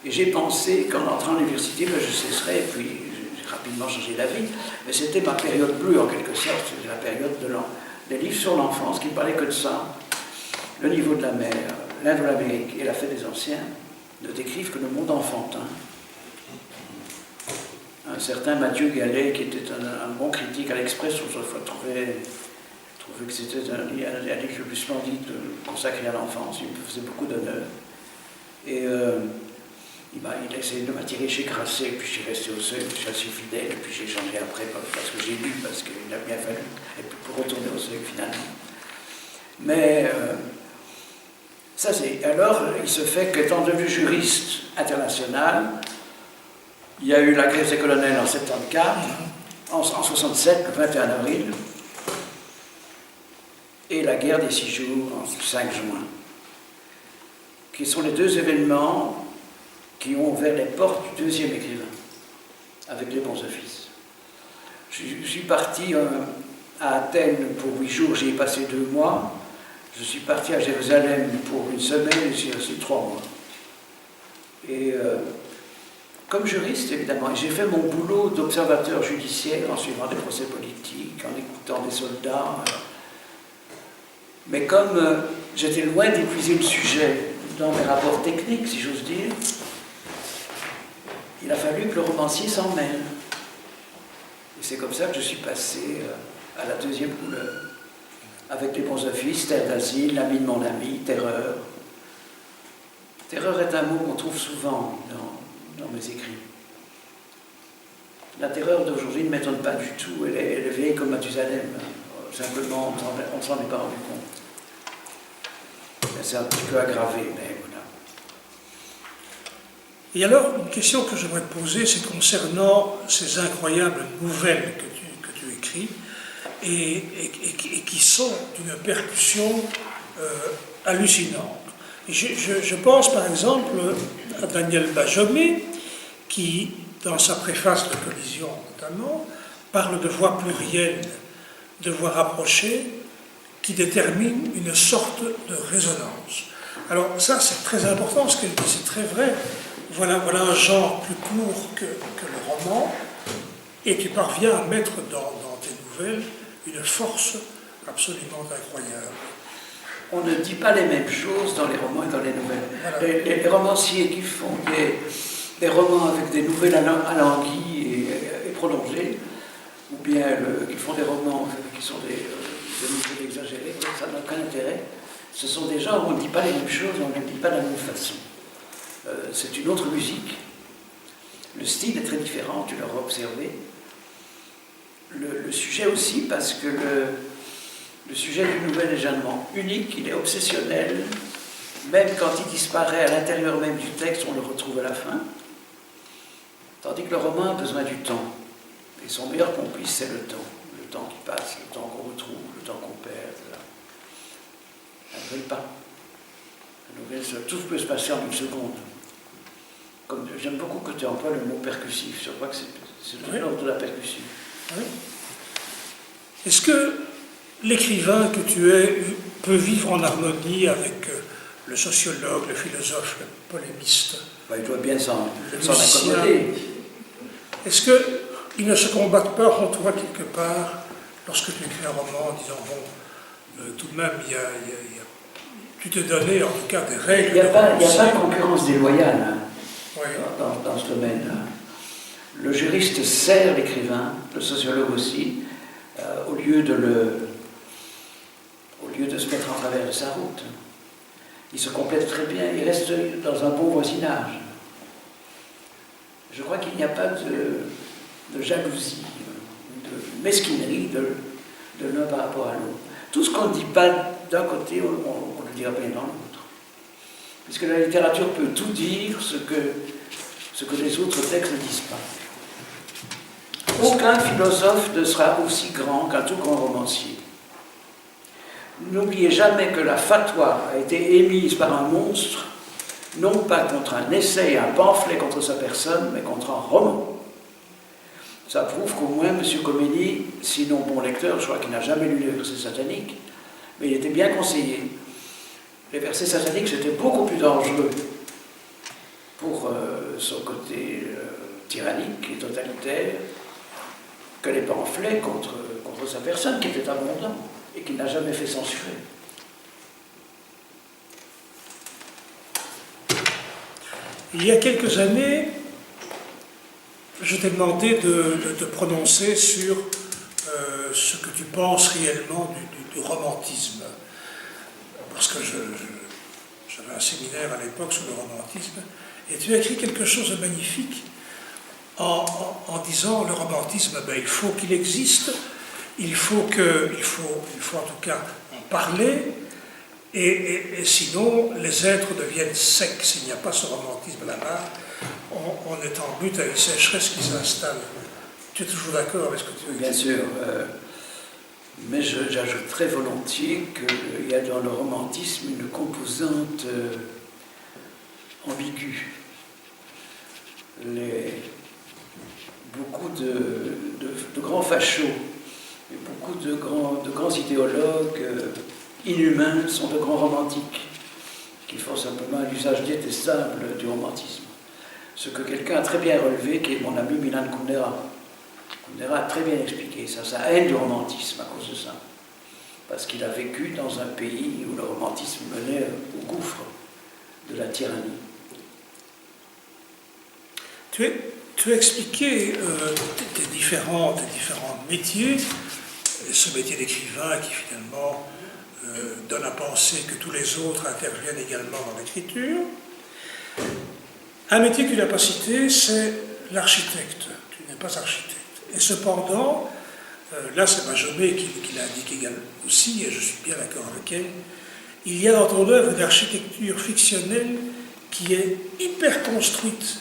et j'ai pensé qu'en entrant à l'université, je cesserais, et puis j'ai rapidement changé d'avis, mais c'était ma période bleue, en quelque sorte, c'était la période des livres sur l'enfance, qui ne parlaient que de ça. Le niveau de la mer, l'Inde ou l'Amérique et la fête des anciens ne décrivent que le monde enfantin. un certain Mathieu Gallet, qui était un bon critique à l'Express, autrefois trouvait que c'était un livre le plus splendide consacré à l'enfance. Il me faisait beaucoup d'honneur. Et il a essayé de m'attirer chez Grasset, puis je suis resté au seuil, je suis assez fidèle, et puis j'ai changé après parce que j'ai lu, parce qu'il a bien fallu, et puis pour retourner au seuil finalement. Mais ça c'est. Alors, il se fait qu'étant devenu juriste international, il y a eu la grève des colonels en 74, en 67, le 21 avril, et la guerre des 6 jours en 5 juin, qui sont les deux événements qui ont ouvert les portes du deuxième écrivain, avec les bons offices. Je suis parti à Athènes pour 8 jours, j'y ai passé 2 mois. Je suis parti à Jérusalem pour 1 semaine, et j'y ai resté 3 mois. Et comme juriste, évidemment, j'ai fait mon boulot d'observateur judiciaire en suivant des procès politiques, en écoutant des soldats. Mais comme j'étais loin d'épuiser le sujet dans mes rapports techniques, si j'ose dire, il a fallu que le romancier s'en mêle. Et c'est comme ça que je suis passé à la deuxième couleur. Avec les bons offices, Terre d'asile, L'ami de mon ami, Terreur. Terreur est un mot qu'on trouve souvent dans mes écrits. La terreur d'aujourd'hui ne m'étonne pas du tout. Elle est vieille comme Mathusalem. Simplement, on ne s'en est pas rendu compte. C'est un petit peu aggravé, mais voilà. Et alors, une question que j'aimerais te poser, c'est concernant ces incroyables nouvelles que tu écris et qui sont d'une percussion hallucinante. Et je pense par exemple à Daniel Bajomé, qui, dans sa préface de Collision notamment, parle de voix plurielles, de voix rapprochées, qui déterminent une sorte de résonance. Alors ça, c'est très important, ce qu'elle dit, c'est très vrai. Voilà un genre plus court que le roman, et tu parviens à mettre dans tes nouvelles une force absolument incroyable. On ne dit pas les mêmes choses dans les romans et dans les nouvelles. Voilà. Les romanciers qui font des romans avec des nouvelles alanguies et prolongées, ou bien qui font des romans qui sont des nouvelles exagérées, ça n'a aucun intérêt. Ce sont des gens où on ne dit pas les mêmes choses, on ne les dit pas de la même façon. C'est une autre musique. Le style est très différent, tu l'auras observé. Le sujet aussi, parce que le sujet du nouvel est généralement unique, il est obsessionnel, même quand il disparaît à l'intérieur même du texte, on le retrouve à la fin. Tandis que le roman a besoin du temps. Et son meilleur complice, c'est le temps qui passe, le temps qu'on retrouve, le temps qu'on perd. La nouvelle pas. La nouvelle, tout peut se passer en 1 seconde. Comme j'aime beaucoup que tu emploies le mot percussif, je crois que c'est de l'ordre de la percussion. Oui. Est-ce que l'écrivain que tu es peut vivre en harmonie avec le sociologue, le philosophe, le polémiste? Il doit bien s'en accommoder. Est-ce qu'ils ne se combattent pas en toi quelque part lorsque tu écris un roman en disant tout de même, tu t'es donné en tout cas des règles? Il n'y a pas de concurrence déloyale oui. dans ce domaine-là. Le juriste sert l'écrivain, le sociologue aussi, au lieu de se mettre en travers de sa route. Il se complète très bien, il reste dans un bon voisinage. Je crois qu'il n'y a pas de jalousie, de mesquinerie de l'un par rapport à l'autre. Tout ce qu'on ne dit pas d'un côté, on le dira bien dans l'autre. Puisque la littérature peut tout dire, ce que les autres textes ne disent pas. Aucun philosophe ne sera aussi grand qu'un tout grand romancier. N'oubliez jamais que la fatwa a été émise par un monstre, non pas contre un essai et un pamphlet contre sa personne, mais contre un roman. Ça prouve qu'au moins M. Khomeini, sinon bon lecteur, je crois qu'il n'a jamais lu les versets sataniques, mais il était bien conseillé. Les versets sataniques, c'était beaucoup plus dangereux pour son côté tyrannique et totalitaire que les pamphlets contre sa personne, qui était abondant et qu'il n'a jamais fait censurer. Il y a quelques années, je t'ai demandé de te prononcer sur ce que tu penses réellement du romantisme. Parce que j'avais un séminaire à l'époque sur le romantisme, et tu as écrit quelque chose de magnifique en disant le romantisme, ben, il faut qu'il existe, il faut en tout cas en parler, et sinon les êtres deviennent secs. S'il n'y a pas ce romantisme là-bas, on est en but à une sécheresse qui s'installe. Tu es toujours d'accord avec ce que tu veux dire? Bien sûr, mais j'ajoute très volontiers qu'il y a dans le romantisme une composante ambiguë. Beaucoup de grands fachos et beaucoup de grands idéologues inhumains sont de grands romantiques qui font simplement un usage détestable du romantisme. Ce que quelqu'un a très bien relevé, qui est mon ami Milan Kundera. Kundera a très bien expliqué ça, sa haine du romantisme à cause de ça. Parce qu'il a vécu dans un pays où le romantisme menait au gouffre de la tyrannie. Tu as expliqué tes différents métiers, et ce métier d'écrivain qui finalement donne à penser que tous les autres interviennent également dans l'écriture. Un métier que tu n'as pas cité, c'est l'architecte. Tu n'es pas architecte. Et cependant, là c'est Majomet qui l'a indiqué également aussi, et je suis bien d'accord avec elle, il y a dans ton œuvre une architecture fictionnelle qui est hyper construite.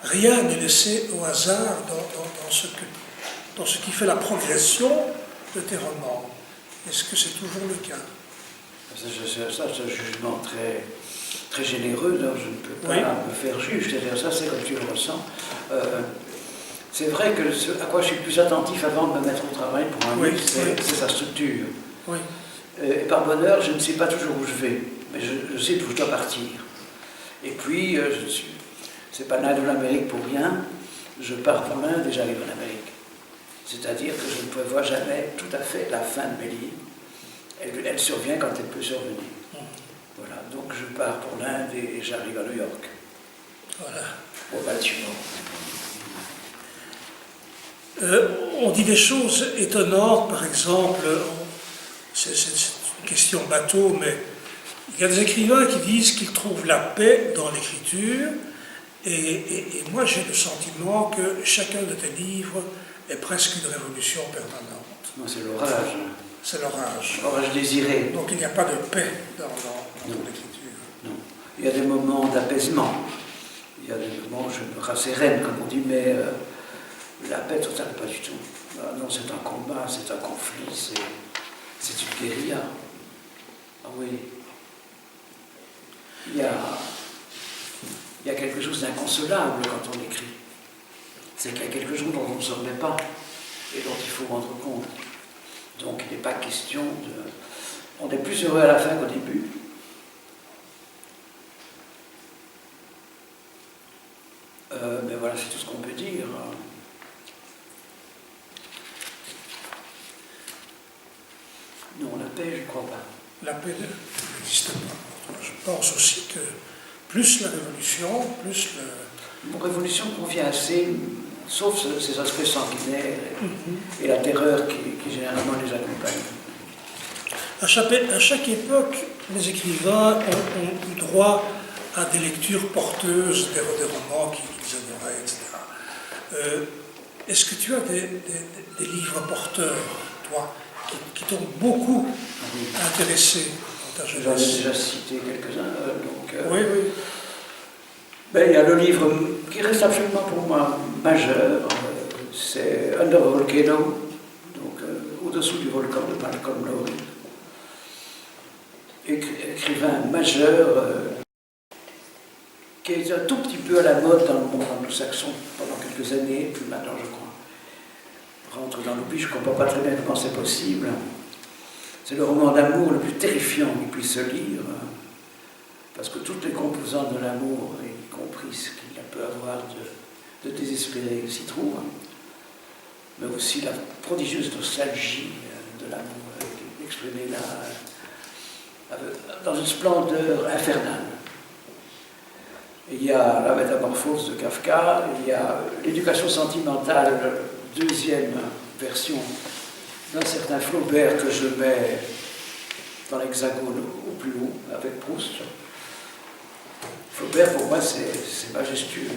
Rien n'est laissé au hasard dans ce qui fait la progression de tes romans. Est-ce que c'est toujours le cas? Ça, c'est un jugement très, très généreux, donc je ne peux pas me faire juge. C'est-à-dire, ça, c'est comme tu le ressens. C'est vrai que ce à quoi je suis plus attentif avant de me mettre au travail pour un livre, c'est sa structure. Oui. Et par bonheur, je ne sais pas toujours où je vais, mais je sais d'où je dois partir. Et puis, c'est pas l'Inde ou l'Amérique pour rien, je pars pour l'Inde et j'arrive en Amérique. C'est-à-dire que je ne prévois jamais tout à fait la fin de mes livres. Elle survient quand elle peut survenir. Voilà, donc je pars pour l'Inde et j'arrive à New York. Voilà. Au Baltimore. On dit des choses étonnantes, par exemple, c'est une question bateau, mais il y a des écrivains qui disent qu'ils trouvent la paix dans l'écriture, et moi j'ai le sentiment que chacun de tes livres est presque une révolution permanente. Non, c'est l'orage. C'est l'orage. L'orage désiré. Donc il n'y a pas de paix dans l'écriture. Non. Il y a des moments d'apaisement. Il y a des moments où je me rassérène, comme on dit, mais la paix totale, pas du tout. Non, c'est un combat, c'est un conflit, c'est une guérilla. Ah oui. Il y a quelque chose d'inconsolable quand on écrit. C'est qu'il y a quelque chose dont on ne se remet pas et dont il faut rendre compte. Donc il n'est pas question de... On est plus heureux à la fin qu'au début. Mais voilà, c'est tout ce qu'on peut dire. Non, la paix, je ne crois pas. La paix n'existe pas. Je pense aussi que plus la révolution, plus le... Une révolution convient assez, sauf ces aspects sanguinaires et la terreur qui généralement les accompagne. À chaque époque, les écrivains ont eu droit à des lectures porteuses, des romans qu'ils adoraient, etc. Est-ce que tu as des livres porteurs, toi, qui t'ont beaucoup intéressé dans ta jeunesse? J'en ai déjà cité quelques-uns. Oui. Ben, il y a le livre qui reste absolument pour moi majeur, c'est Under the Volcano, donc au-dessous du volcan de Malcolm Lowry. Écrivain majeur, qui est un tout petit peu à la mode dans le monde anglo-saxon pendant quelques années, puis maintenant je crois rentre dans l'oubli, je ne comprends pas très bien comment c'est possible. C'est le roman d'amour le plus terrifiant qu'il puisse se lire, parce que toutes les composantes de l'amour, y compris ce qu'il peut avoir de désespéré, s'y trouvent, mais aussi la prodigieuse nostalgie de l'amour, exprimée là, dans une splendeur infernale. Il y a la métamorphose de Kafka, il y a l'éducation sentimentale, deuxième version d'un certain Flaubert que je mets dans l'hexagone au plus haut, avec Proust. Flaubert, pour moi, c'est majestueux.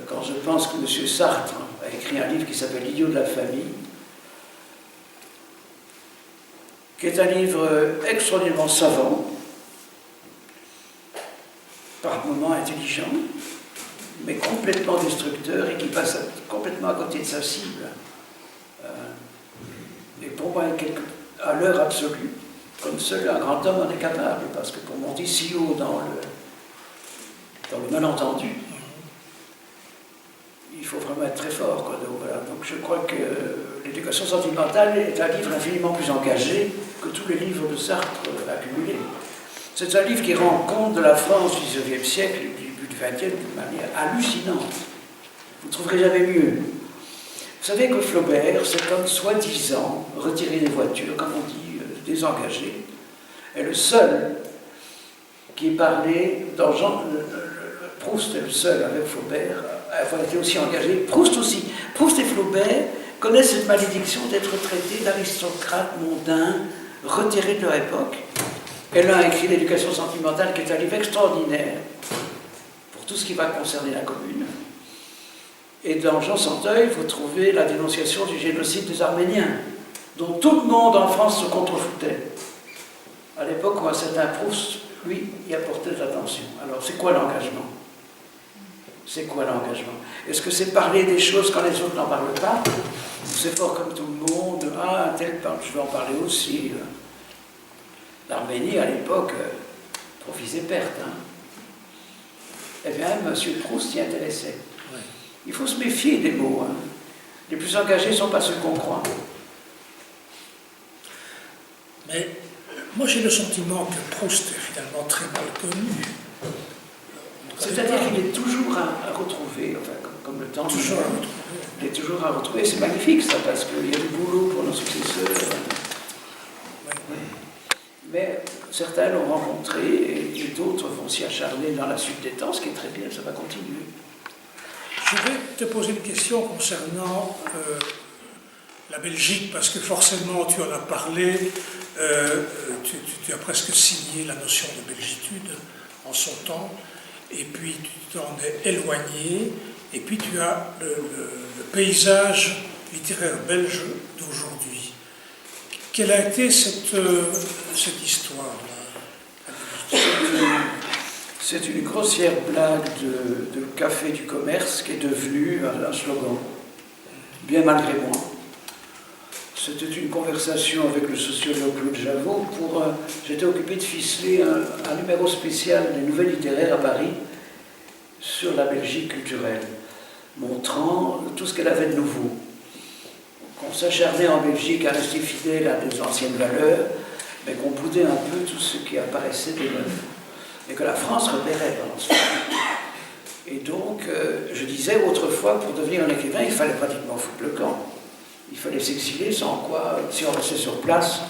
Quand je pense que M. Sartre a écrit un livre qui s'appelle L'idiot de la famille, qui est un livre extraordinairement savant, par moments intelligent, mais complètement destructeur et qui passe complètement à côté de sa cible. Et pour moi, à l'heure absolue, comme seul un grand homme en est capable, parce que pour monter si haut dans le malentendu, il faut vraiment être très fort, quoi. Donc, voilà. Donc je crois que l'éducation sentimentale est un livre infiniment plus engagé que tous les livres de Sartre accumulés. C'est un livre qui rend compte de la France du XIXe siècle et du début du XXe d'une manière hallucinante. Vous ne trouverez jamais mieux. Vous savez que Flaubert, c'est comme soi-disant retiré des voitures, comme on dit, désengagé, est le seul qui est parlé dans Proust est le seul avec Flaubert à avoir été aussi engagé. Proust aussi. Proust et Flaubert connaissent cette malédiction d'être traités d'aristocrates mondains, retirés de leur époque. Et l'un a écrit l'éducation sentimentale, qui est un livre extraordinaire pour tout ce qui va concerner la commune. Et dans Jean Santeuil, vous trouvez la dénonciation du génocide des Arméniens, dont tout le monde en France se contrefoutait. À l'époque où un certain Proust, lui, y apportait de l'attention. Alors, c'est quoi l'engagement? C'est quoi l'engagement? Est-ce que c'est parler des choses quand les autres n'en parlent pas? C'est fort comme tout le monde, ah, un tel parle, je vais en parler aussi. L'Arménie, à l'époque, profisait perte. Hein. Eh bien, M. Proust s'y intéressait. Ouais. Il faut se méfier des mots. Hein. Les plus engagés ne sont pas ceux qu'on croit. Mais moi, j'ai le sentiment que Proust est finalement très mal connu. C'est-à-dire qu'il est toujours à retrouver, enfin, comme le temps. Toujours à retrouver. Il est toujours à retrouver. C'est magnifique, ça, parce qu'il y a du boulot pour nos successeurs. Ouais. Oui. Mais certains l'ont rencontré et d'autres vont s'y acharner dans la suite des temps, ce qui est très bien, ça va continuer. Je vais te poser une question concernant la Belgique, parce que forcément tu en as parlé, tu as presque signé la notion de belgitude en son temps, et puis tu t'en es éloigné, et puis tu as le paysage littéraire belge d'aujourd'hui. Quelle a été cette histoire-là? C'est une grossière blague de Café du Commerce qui est devenue un slogan, bien malgré moi. C'était une conversation avec le sociologue Claude Javot. J'étais occupé de ficeler un numéro spécial des Nouvelles littéraires à Paris sur la Belgique culturelle, montrant tout ce qu'elle avait de nouveau. Qu'on s'acharnait en Belgique à rester fidèle à des anciennes valeurs, mais qu'on boudait un peu tout ce qui apparaissait de neuf. Et que la France repérait pendant ce temps. Et donc, je disais autrefois, pour devenir un écrivain, il fallait pratiquement foutre le camp. Il fallait s'exiler, sans quoi, si on restait sur place,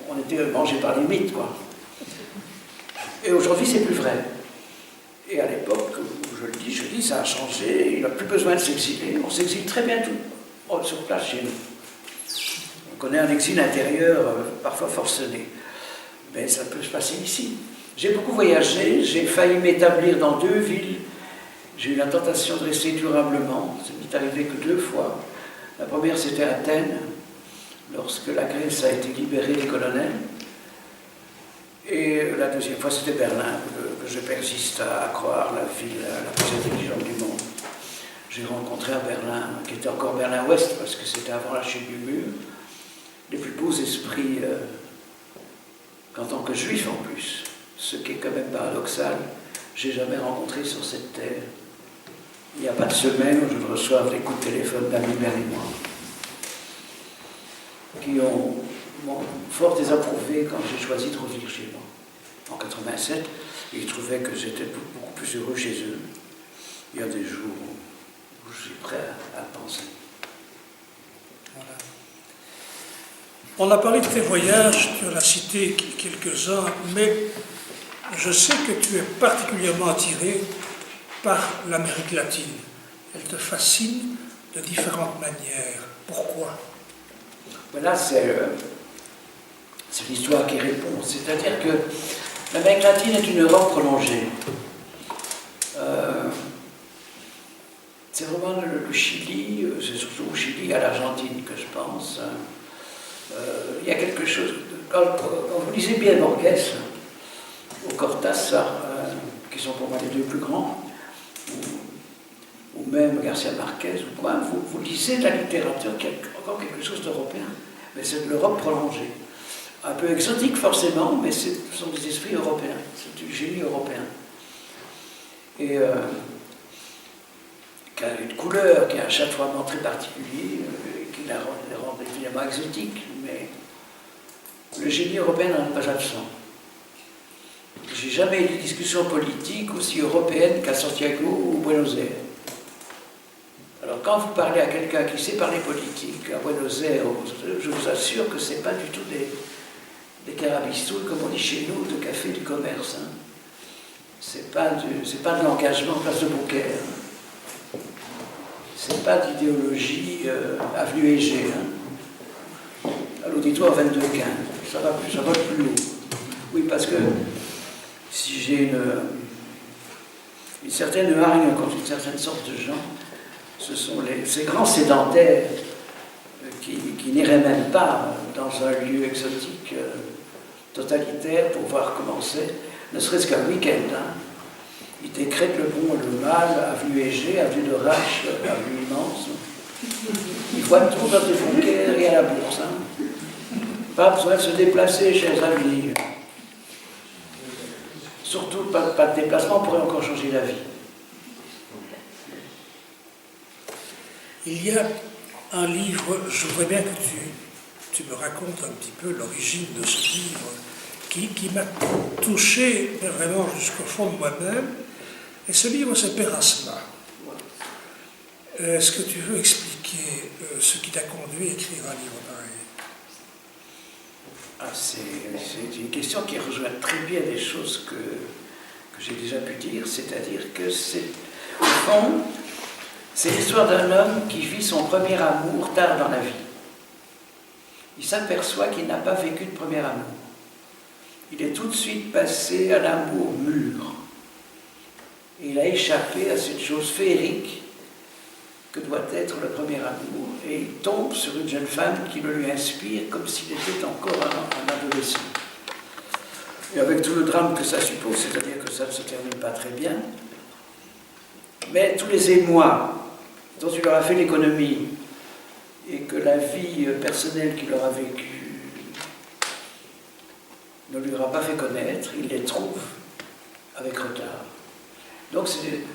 on était mangé par les mythes, quoi. Et aujourd'hui, c'est plus vrai. Et à l'époque, je dis, ça a changé, il n'a plus besoin de s'exiler. On s'exile très bien sur place chez nous. On connaît un exil intérieur, parfois forcené. Mais ça peut se passer ici. J'ai beaucoup voyagé, j'ai failli m'établir dans 2 villes. J'ai eu la tentation de rester durablement. Ça m'est arrivé que 2 fois. La première, c'était Athènes, lorsque la Grèce a été libérée des colonels. Et la deuxième fois, c'était Berlin, que je persiste à croire la ville la plus intelligente du monde. J'ai rencontré à Berlin, qui était encore Berlin-Ouest, parce que c'était avant la chute du mur, les plus beaux esprits qu'en tant que juif en plus, ce qui est quand même paradoxal, j'ai jamais rencontré sur cette terre. Il n'y a pas de semaine où je ne reçoive des coups de téléphone d'amis berlinois qui m'ont fort désapprouvé quand j'ai choisi de revenir chez moi. En 87, ils trouvaient que j'étais beaucoup plus heureux chez eux. Il y a des jours où je suis prêt à le penser. Voilà. On a parlé de tes voyages, tu en as cité quelques-uns, mais je sais que tu es particulièrement attiré par l'Amérique latine. Elle te fascine de différentes manières. Pourquoi? Voilà, c'est l'histoire qui répond. C'est-à-dire que l'Amérique latine est une Europe prolongée. C'est vraiment le Chili, c'est surtout au Chili, à l'Argentine que je pense. Il y a quelque chose, quand vous lisez bien Borges ou Cortázar, qui sont pour moi les deux plus grands, ou même Garcia Marquez, ou quoi, vous lisez de la littérature qui a encore quelque chose d'européen, mais c'est de l'Europe prolongée. Un peu exotique forcément, mais ce sont des esprits européens, c'est du génie européen. Et qui a une couleur, qui a un chatoiement très particulier, qui la rend évidemment exotique, mais le génie européen n'en est pas absent. J'ai jamais eu de discussion politique aussi européenne qu'à Santiago ou Buenos Aires. Alors quand vous parlez à quelqu'un qui sait parler politique à Buenos Aires, je vous assure que ce n'est pas du tout des carabistouilles, comme on dit chez nous, de café du commerce. Hein. C'est pas de l'engagement place de Beaucaire. C'est pas d'idéologie avenue Égée. Hein. À l'auditoire 22-15. Ça va plus haut. Oui, parce que si j'ai une certaine hargne contre une certaine sorte de gens, ce sont ces grands sédentaires qui n'iraient même pas dans un lieu exotique totalitaire pour voir comment c'est, ne serait-ce qu'un week-end. Hein. Ils décrètent le bon et le mal, avenue Égée, avenue de Rache, avenue immense. Ils voient tout dans des Beaucaire et à la bourse. Hein. Pas besoin de se déplacer, chers amis. Surtout pas de déplacement, pourrait encore changer la vie. Il y a un livre, je voudrais bien que tu me racontes un petit peu l'origine de ce livre qui m'a touché vraiment jusqu'au fond de moi-même. Et ce livre, c'est Pérasma. Est-ce que tu veux expliquer ce qui t'a conduit à écrire un livre pareil? C'est une question qui rejoint très bien des choses que j'ai déjà pu dire, c'est-à-dire que au fond, c'est l'histoire d'un homme qui vit son premier amour tard dans la vie. Il s'aperçoit qu'il n'a pas vécu de premier amour. Il est tout de suite passé à l'amour mûr. Et il a échappé à cette chose féerique que doit être le premier amour. Et il tombe sur une jeune femme qui le lui inspire comme s'il était encore un adolescent. Et avec tout le drame que ça suppose, c'est-à-dire que ça ne se termine pas très bien, mais tous les émois dont il aura fait l'économie et que la vie personnelle qu'il aura vécue ne lui aura pas fait connaître, il les trouve avec retard. Donc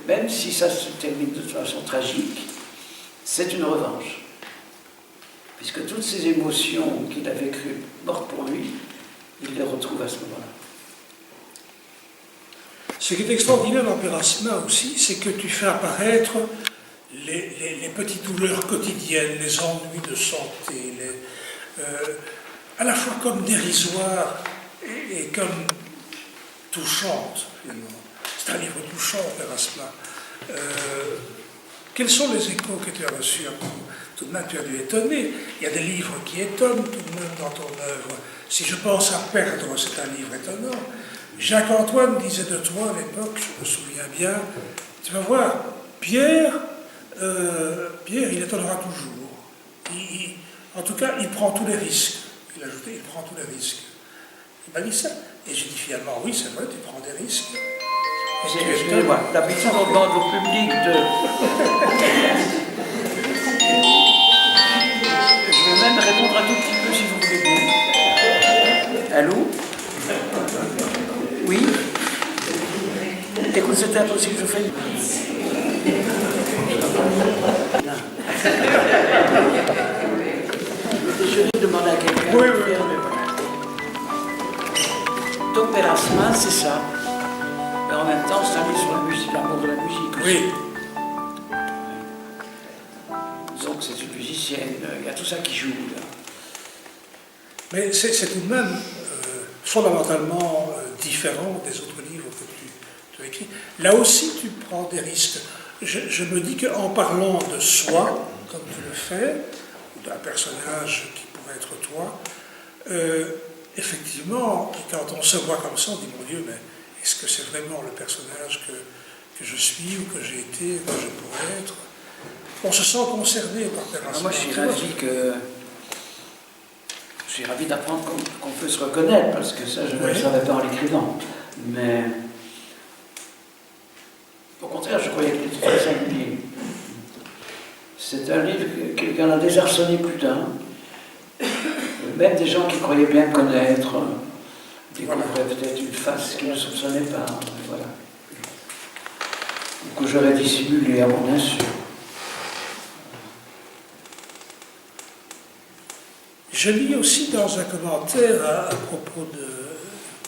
même si ça se termine de façon tragique, c'est une revanche. Puisque toutes ces émotions qu'il avait crues mortes pour lui, il les retrouve à ce moment-là. Ce qui est extraordinaire dans Pérasma aussi, c'est que tu fais apparaître les petites douleurs quotidiennes, les ennuis de santé, à la fois comme dérisoires et comme touchantes, finalement. C'est un livre touchant, Pérasma. Quels sont les échos que tu as reçus? Tout de même, tu as dû étonner. Il y a des livres qui étonnent tout de même dans ton œuvre. Si je pense à Perdre, c'est un livre étonnant. Jacques-Antoine disait de toi à l'époque, je me souviens bien, tu vas voir, Pierre, il étonnera toujours. En tout cas, il prend tous les risques. Il a ajouté, il prend tous les risques. Il m'a dit ça. Et j'ai dit finalement, oui, c'est vrai, tu prends des risques. Excusez-moi, la question qu'on demande au public de... Je vais même répondre un tout petit peu si vous voulez bien. Allô? Oui? Écoute, c'était impossible, je fais... Je vais demander à quelqu'un. Oui. Donc Pérasma, c'est ça. Mais en même temps, c'est un livre sur la musique, l'amour de la musique aussi. Oui. Donc c'est une musicienne, il y a tout ça qui joue là. Mais c'est tout de même fondamentalement différent des autres livres que tu as écrits. Là aussi, tu prends des risques. Je me dis qu'en parlant de soi, comme tu le fais, ou d'un personnage qui pourrait être toi, effectivement, quand on se voit comme ça, on dit, mon Dieu, mais est-ce que c'est vraiment le personnage que je suis, ou que j'ai été, que je pourrais être? On se sent concerné par tes racistes. Moi, je suis ravi d'apprendre qu'on peut se reconnaître, parce que ça, je ne le savais pas en l'écrivant. Mais au contraire, je croyais qu'il était très singulier. C'est un livre qui en a désarçonné plus d'un. Même des gens qui croyaient bien me connaître découvraient peut-être une face qu'ils ne soupçonnaient pas. Voilà. Ou que j'aurais dissimulé à mon insu. Je lis aussi dans un commentaire à propos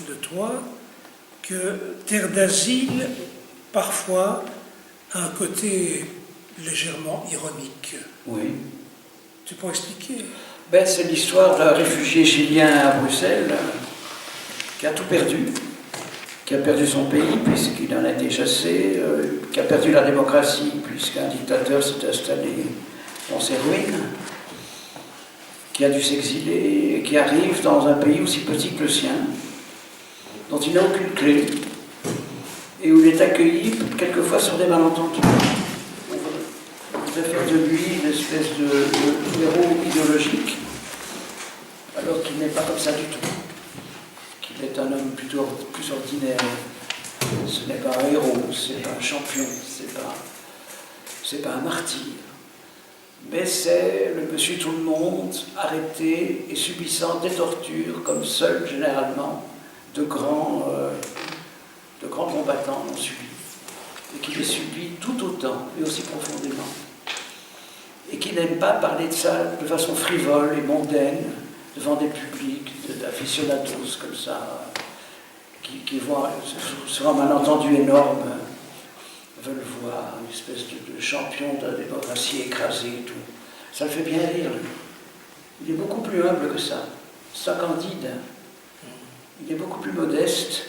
de toi que Terre d'asile, parfois, a un côté légèrement ironique. Oui. Tu peux expliquer? C'est l'histoire d'un réfugié chilien à Bruxelles qui a tout perdu, qui a perdu son pays puisqu'il en a été chassé, qui a perdu la démocratie puisqu'un dictateur s'est installé dans ses ruines, qui a dû s'exiler et qui arrive dans un pays aussi petit que le sien, dont il n'a aucune clé, et où il est accueilli quelquefois sur des malentendus. On voudrait faire de lui une espèce de héros idéologique, alors qu'il n'est pas comme ça du tout, qu'il est un homme plutôt plus ordinaire. Ce n'est pas un héros, c'est pas un champion, c'est pas un martyr. Mais c'est le monsieur tout le monde, arrêté et subissant des tortures, comme seuls, généralement, de grands combattants l'ont subi. Et qui les subit tout autant, et aussi profondément. Et qui n'aime pas parler de ça de façon frivole et mondaine, devant des publics, d'aficionados comme ça, qui voient, sur un malentendu énorme, veulent voir une espèce de champion de la démocratie écrasé et tout. Ça le fait bien rire, lui. Il est beaucoup plus humble que ça. C'est un Candide. Il est beaucoup plus modeste.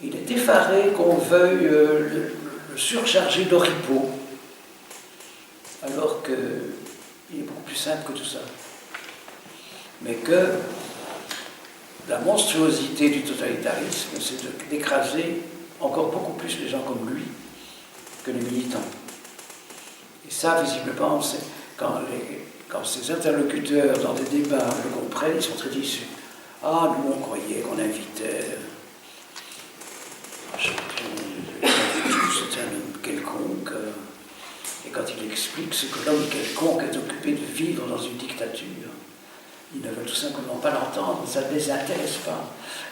Il est effaré qu'on veuille le surcharger d'oripeaux, alors qu'il est beaucoup plus simple que tout ça. Mais que la monstruosité du totalitarisme, c'est d'écraser encore beaucoup plus les gens comme lui que les militants. Et ça, visiblement, quand ces interlocuteurs dans des débats le comprennent, ils sont très déçus. Ah, nous, on croyait qu'on invitait un champion, c'est un homme quelconque. Et quand il explique ce que l'homme quelconque est occupé de vivre dans une dictature, ils ne veulent tout simplement pas l'entendre, ça ne les intéresse pas.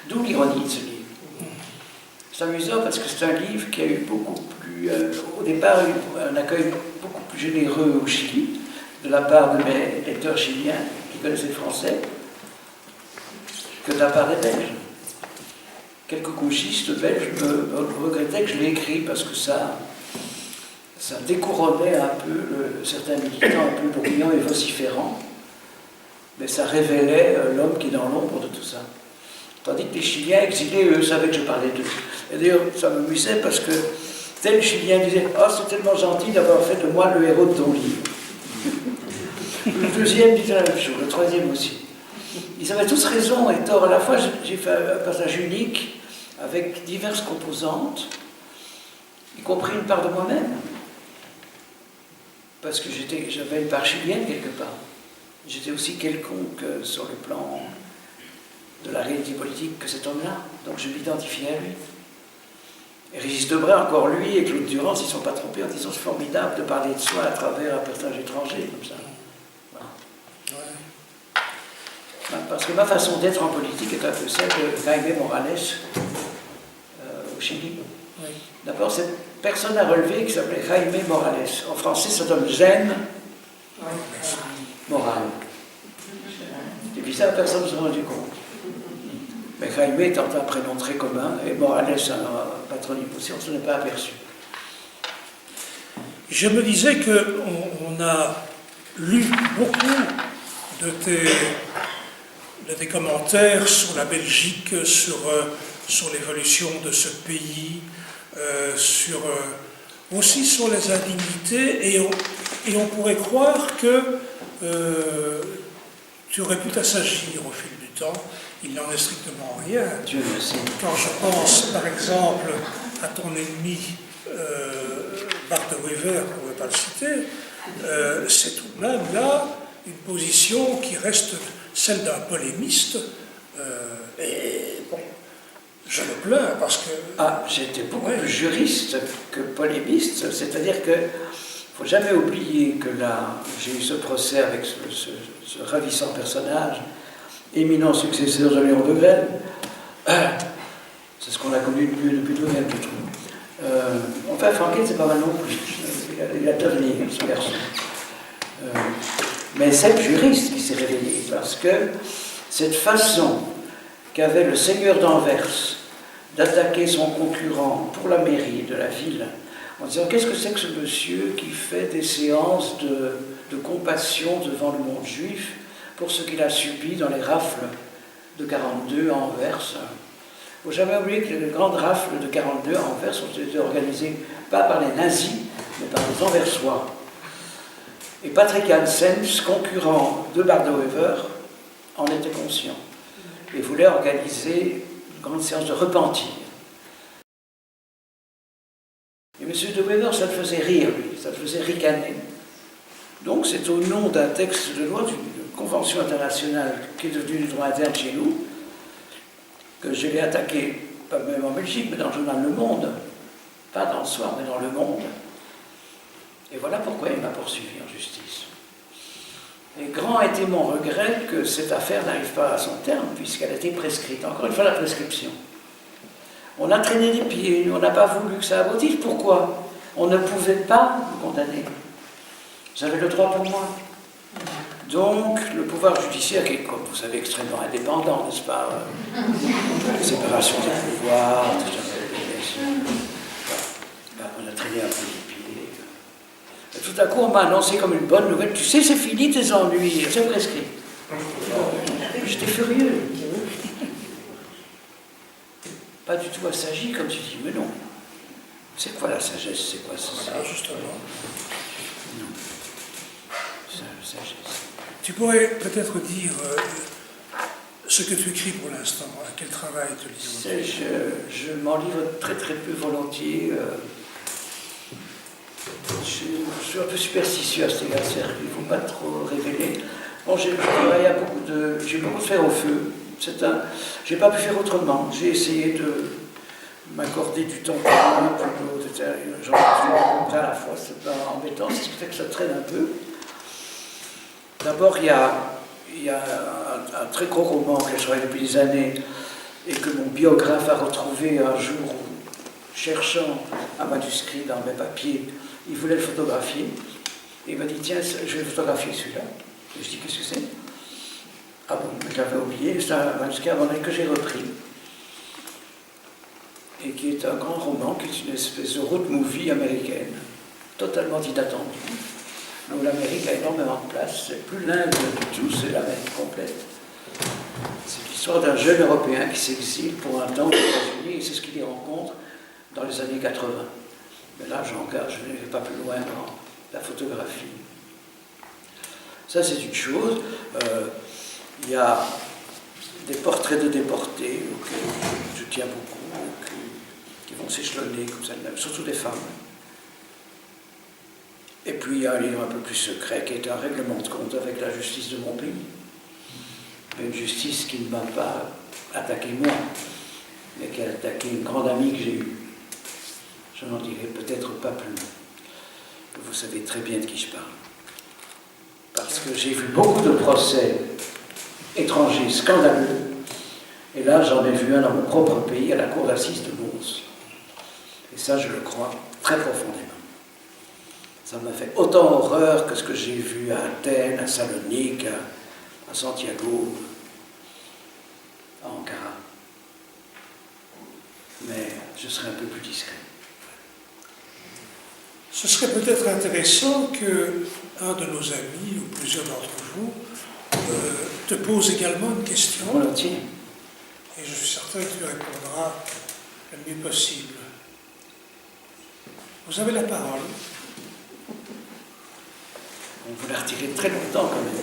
D'où l'ironie de ce livre. C'est amusant parce que c'est un livre qui a eu beaucoup plus, au départ, un accueil beaucoup plus généreux au Chili, de la part de mes lecteurs chiliens qui connaissaient le français, que de la part des Belges. Quelques gauchistes belges me regrettaient que je l'ai écrit parce que ça découronnait un peu certains militants un peu bruyants et vociférants, mais ça révélait l'homme qui est dans l'ombre de tout ça. Tandis que les Chiliens exilés, eux, savaient que je parlais d'eux. Et d'ailleurs, ça m'amusait parce que tel Chilien disait « Ah, c'est tellement gentil d'avoir fait de moi le héros de ton livre. » Le deuxième disait la même chose, le troisième aussi. Ils avaient tous raison et tort. À la fois, j'ai fait un passage unique avec diverses composantes, y compris une part de moi-même. Parce que j'avais une part chilienne quelque part. J'étais aussi quelconque sur le plan de la réalité politique que cet homme-là. Donc je m'identifiais à lui. Et Régis Debray, encore lui, et Claude Durand, ils ne sont pas trompés en disant c'est formidable de parler de soi à travers un personnage étranger, comme ça. Voilà. Ouais. Parce que ma façon d'être en politique est un peu celle de Jaime Morales au Chili. Oui. D'abord, cette personne à relever qui s'appelait Jaime Morales. En français, ça donne Gêne Moral. Et puis ça, personne ne s'est rendu compte. Mais Jaime étant un prénom très commun, et Morales un patronyme aussi, on ne s'en est pas aperçu. Je me disais qu'on a lu beaucoup de tes commentaires sur la Belgique, sur sur l'évolution de ce pays, aussi sur les indignités, et on pourrait croire que tu aurais pu t'assagir au fil du temps. Il n'en est strictement rien. Dieu merci. Quand je pense, par exemple, à ton ennemi Bart de Wever, on ne va pas le citer, c'est tout de même là une position qui reste celle d'un polémiste. Et bon, je le plains parce que... Ah, j'étais beaucoup plus juriste que polémiste, c'est-à-dire que il ne faut jamais oublier que là, j'ai eu ce procès avec ce ravissant personnage, éminent successeur de Léon de Graine. C'est ce qu'on a connu depuis tout le même du tout. Enfin, Franquet, c'est pas mal non plus. Il a devenir ce garçon. Mais c'est le juriste qui s'est réveillé, parce que cette façon qu'avait le seigneur d'Anvers d'attaquer son concurrent pour la mairie de la ville, en disant qu'est-ce que c'est que ce monsieur qui fait des séances de compassion devant le monde juif pour ce qu'il a subi dans les rafles de 42 à Anvers. Il ne faut jamais oublier que les grandes rafles de 42 à Anvers ont été organisées pas par les nazis, mais par les Anversois. Et Patrick Hansen, concurrent de Bart de Wever, en était conscient et voulait organiser une grande séance de repentir. Et M. de Wever, ça le faisait rire, lui, ça le faisait ricaner. Donc c'est au nom d'un texte de loi d'une convention internationale qui est devenue du droit interne chez nous, que je l'ai attaqué, pas même en Belgique, mais dans le journal Le Monde, pas dans le Soir, mais dans Le Monde. Et voilà pourquoi il m'a poursuivi en justice. Et grand était mon regret que cette affaire n'arrive pas à son terme, puisqu'elle a été prescrite. Encore une fois, la prescription. On a traîné des pieds, on n'a pas voulu que ça aboutisse. Pourquoi? On ne pouvait pas me condamner. J'avais le droit pour moi. Donc, le pouvoir judiciaire, qui est, comme vous savez, extrêmement indépendant, n'est-ce pas? Séparation des pouvoirs, on a traîné un peu les pieds. Et tout à coup, on m'a annoncé comme une bonne nouvelle, tu sais, c'est fini tes ennuis, c'est prescrit. J'étais furieux. Pas du tout assagi, comme tu dis, mais non. C'est quoi la sagesse? C'est quoi ça? Justement. Non. Sagesse. Tu pourrais peut-être dire ce que tu écris pour l'instant, à quel travail te livres-tu? Je m'en livre très très peu volontiers. Je suis un peu superstitieux à cet égard, il ne faut pas trop révéler. Bon, j'ai beaucoup de fer au feu. J'ai pas pu faire autrement. J'ai essayé de m'accorder du temps pour l'un, pour l'autre, j'en ai à la fois, c'est pas embêtant, ce qui fait que ça traîne un peu. D'abord, il y a un très gros roman que je travaille depuis des années et que mon biographe a retrouvé un jour, cherchant un manuscrit dans mes papiers. Il voulait le photographier. Et il m'a dit, tiens, je vais photographier celui-là. Et je dis, qu'est-ce que c'est? Ah bon, je l'avais oublié. C'est un manuscrit abandonné que j'ai repris. Et qui est un grand roman, qui est une espèce de road movie américaine, totalement inattendue, où l'Amérique a énormément de place. C'est plus l'Inde du tout, c'est l'Amérique complète. C'est l'histoire d'un jeune Européen qui s'exile pour un temps aux États-Unis, et c'est ce qu'il y rencontre dans les années 80. Mais là, je ne vais pas plus loin dans la photographie. Ça, c'est une chose. Il y a des portraits de déportés auxquels je tiens beaucoup, qui vont s'échelonner comme ça, surtout des femmes. Et puis, il y a un livre un peu plus secret qui est un règlement de compte avec la justice de mon pays. Une justice qui ne m'a pas attaqué moi, mais qui a attaqué une grande amie que j'ai eue. Je n'en dirai peut-être pas plus. Vous savez très bien de qui je parle. Parce que j'ai vu beaucoup de procès étrangers scandaleux, et là j'en ai vu un dans mon propre pays, à la cour d'assises de Mons. Et ça, je le crois très profondément. Ça m'a fait autant horreur que ce que j'ai vu à Athènes, à Salonique, à Santiago, à Ankara. Mais je serai un peu plus discret. Ce serait peut-être intéressant qu'un de nos amis, ou plusieurs d'entre vous, te pose également une question. Volontiers. et je suis certain que tu répondras le mieux possible. Vous avez la parole. On vous l'a retiré très longtemps quand même.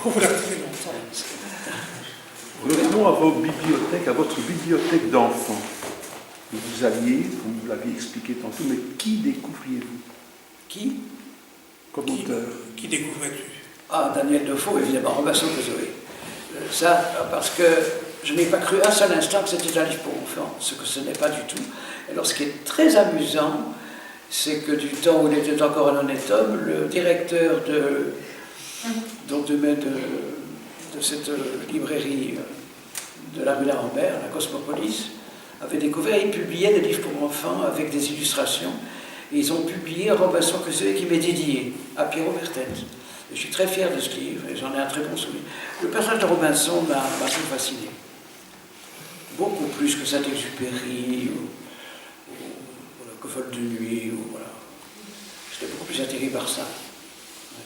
Vous la retirez longtemps. Revenons à vos bibliothèques, à votre bibliothèque d'enfants. Vous aviez, comme vous l'aviez expliqué tantôt, mais qui découvriez-vous Qui? comme auteur? Qui découvrais-tu? Ah, Daniel Defoe, évidemment, Robinson Crusoe. Ça, parce que je n'ai pas cru un seul instant que c'était un livre pour enfants, ce que ce n'est pas du tout. Alors, ce qui est très amusant, c'est que du temps où il était encore un honnête homme, le directeur de cette librairie de la rue d'Arambert, la Cosmopolis, avait découvert et publiait des livres pour enfants avec des illustrations. Et ils ont publié Robinson Crusoe qui m'est dédié à Pierrot Mertens. Je suis très fier de ce livre et j'en ai un très bon souvenir. Le personnage de Robinson m'a toujours fasciné. Beaucoup plus que Saint-Exupéry ou le Coffol de nuit. Voilà. J'étais beaucoup plus attiré par ça. Ouais.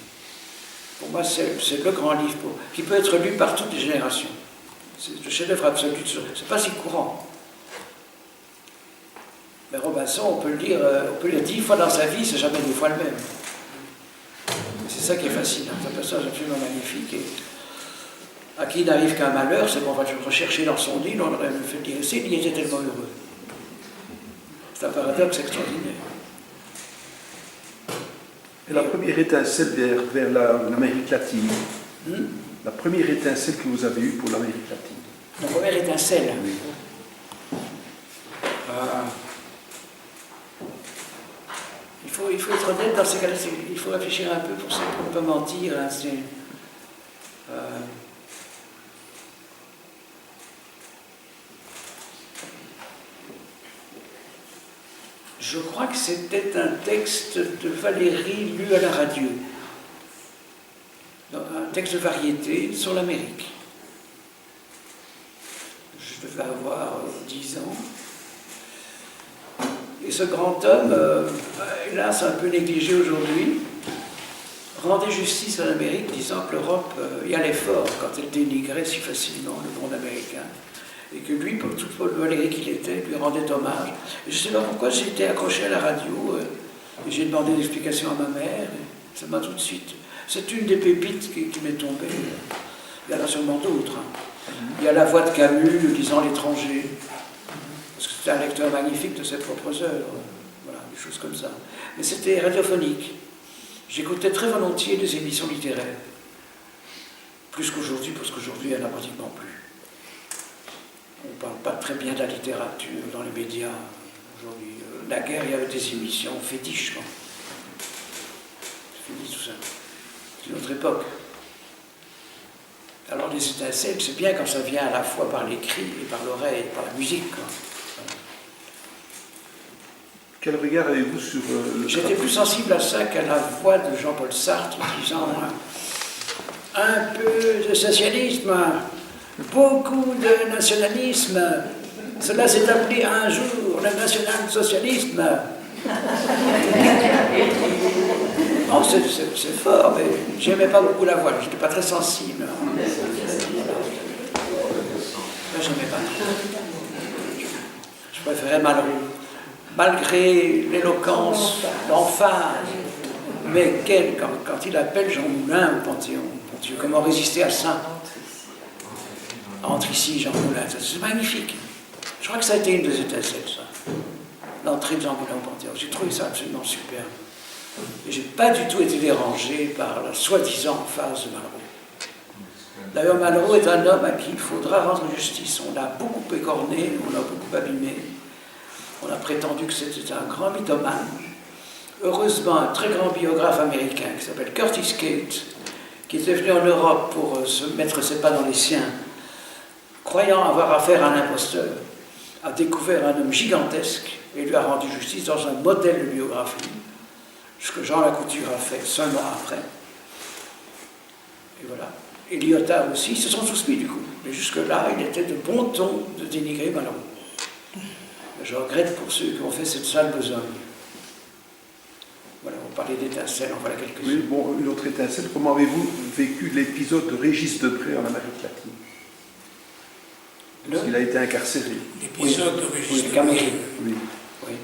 Pour moi, c'est le grand livre qui peut être lu par toutes les générations. C'est le chef-d'œuvre absolu. C'est pas si courant. Mais Robinson, on peut le lire 10 fois dans sa vie, c'est jamais 2 fois le même. C'est ça qui est fascinant. C'est un personnage absolument magnifique. Et à qui n'arrive qu'un malheur, c'est qu'on va le rechercher dans son île, on aurait le fait dire ici, il était tellement heureux. C'est un paradoxe extraordinaire. Et la première étincelle vers l'Amérique latine, la première étincelle que vous avez eue pour l'Amérique latine. La première étincelle. Oui. Il faut être honnête dans ces cas-là, il faut réfléchir un peu pour ne pas mentir. Hein, je crois que c'était un texte de Valéry lu à la radio. Un texte de variété sur l'Amérique. Je devais avoir 10 ans. Et ce grand homme, hélas un peu négligé aujourd'hui, rendait justice à l'Amérique, disant que l'Europe y allait fort quand elle dénigrait si facilement le monde américain. Et que lui, pour tout le Valéry qu'il était, lui rendait hommage. Et je ne sais pas pourquoi j'étais accroché à la radio, et j'ai demandé une explication à ma mère, et ça m'a tout de suite... C'est une des pépites qui m'est tombée. Il y en a sûrement d'autres. Hein. Il y a la voix de Camus lisant L'étranger. Parce que c'était un lecteur magnifique de ses propres œuvres. Voilà, des choses comme ça. Mais c'était radiophonique. J'écoutais très volontiers des émissions littéraires. Plus qu'aujourd'hui, parce qu'aujourd'hui, il n'y en a pratiquement plus. On ne parle pas très bien de la littérature dans les médias aujourd'hui. Naguère, il y avait des émissions fétiches. C'est fini tout ça. C'est notre époque. Alors les étincelles, c'est bien quand ça vient à la fois par l'écrit et par l'oreille, et par la musique. Quoi. Quel regard avez-vous sur le... J'étais plus sensible à ça qu'à la voix de Jean-Paul Sartre disant un peu de socialisme, beaucoup de nationalisme, cela s'est appelé un jour le national-socialisme. Oh, c'est fort, mais j'aimais pas beaucoup la voix, je n'étais pas très sensible. Là, j'aimais pas trop. Je préférais Malraux. Malgré l'éloquence, l'emphase, mais quand il appelle Jean Moulin au Panthéon, mon Dieu, comment résister à ça? Entre ici, Jean Moulin, c'est magnifique. Je crois que ça a été une des étincelles, ça. L'entrée de Jean Moulin au Panthéon. J'ai trouvé ça absolument superbe. Et je n'ai pas du tout été dérangé par la soi-disant emphase de Malraux. D'ailleurs, Malraux est un homme à qui il faudra rendre justice. On l'a beaucoup écorné, on l'a beaucoup abîmé. On a prétendu que c'était un grand mythomane. Heureusement, un très grand biographe américain qui s'appelle Curtis Cate, qui était venu en Europe pour se mettre ses pas dans les siens, croyant avoir affaire à un imposteur, a découvert un homme gigantesque et lui a rendu justice dans un modèle de biographie, ce que Jean Lacouture a fait seulement après. Et voilà. Et Lyotard aussi, ils se sont tous mis du coup. Mais jusque-là, il était de bon ton de dénigrer Malraux. Je regrette pour ceux qui ont fait cette sale besogne. Voilà, on parlait d'étincelles, en voilà quelques-unes. Oui, bon, une autre étincelle. Comment avez-vous vécu l'épisode de Régis Debray en Amérique latine? Le- Il a été incarcéré. l'épisode de Oui, Régis le Caméré. Oui. Oui.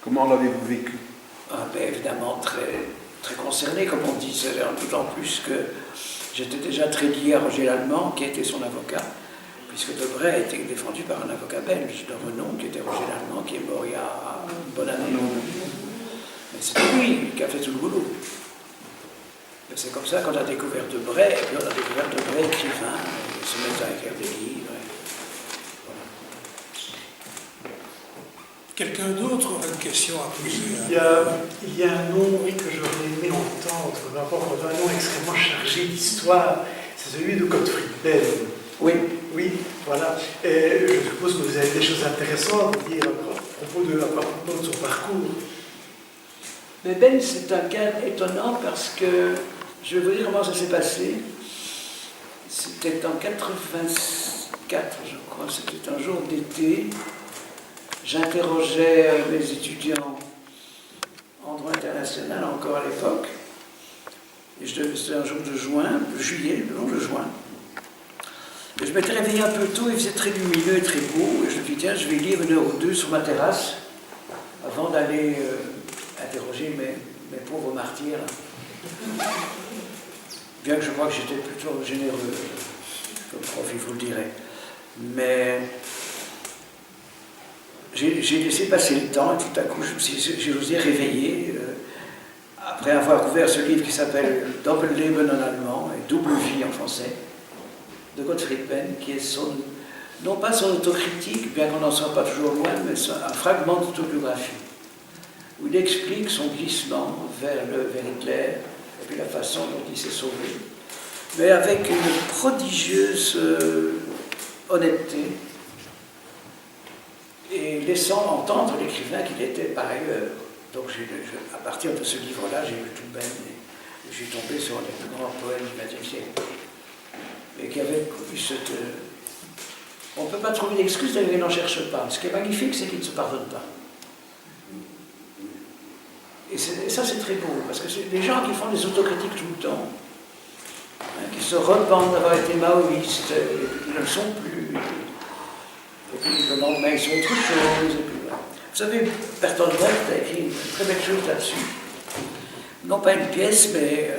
Comment l'avez-vous vécu? Ah, ben, évidemment, très, très concerné, comme on dit, d'autant plus que j'étais déjà très lié à Roger Lallemand, qui était son avocat, puisque Debray a été défendu par un avocat belge de renom, qui était Roger Lallemand, qui est mort il y a une bonne année. Mais c'était lui qui a fait tout le boulot. Et c'est comme ça qu'on a découvert Debray, et puis on a découvert Debray écrivain, et se mettre à écrire des livres. Quelqu'un d'autre aurait une question à poser? Il y a un nom, oui, que j'aurais aimé entendre, un nom extrêmement chargé d'histoire, c'est celui de Gottfried Benn. Oui. Oui, voilà. Et je suppose que vous avez des choses intéressantes à dire à propos de son parcours. Mais Ben, c'est un cas étonnant parce que, je vais vous dire comment ça s'est passé. C'était en 84, je crois, c'était un jour d'été. J'interrogeais mes étudiants en droit international, encore à l'époque. Et c'était un jour de juin, de juillet, non, de juin. Et je m'étais réveillé un peu tôt, il faisait très lumineux et très beau. Et je me dis, tiens, je vais lire 1 heure ou 2 sur ma terrasse avant d'aller interroger mes pauvres martyrs. Bien que je crois que j'étais plutôt généreux, comme prof, il vous le dirait. Mais j'ai laissé passer le temps et tout à coup, j'ai osé réveiller, après avoir ouvert ce livre qui s'appelle Doppelleben en allemand et Double vie en français, de Gottfried Benn, qui est non pas son autocritique, bien qu'on n'en soit pas toujours loin, mais un fragment d'autobiographie, où il explique son glissement vers Hitler, et puis la façon dont il s'est sauvé, mais avec une prodigieuse honnêteté, et laissant entendre l'écrivain qu'il était par ailleurs. Donc à partir de ce livre-là, j'ai lu tout Ben, et je suis tombé sur les plus grands poèmes du XXe siècle. Et qui avait eu cette... On ne peut pas trouver d'excuse, d'ailleurs il n'en cherche pas. Ce qui est magnifique, c'est qu'il ne se pardonne pas. Et ça, c'est très beau, parce que c'est des gens qui font des autocritiques tout le temps, hein, qui se repentent d'avoir été maoïstes, ils ne le sont plus. Et puis le lendemain, ils sont autre chose. Et puis, voilà. Vous savez, Bertolt Brecht a écrit une très belle chose là-dessus. Non pas une pièce, mais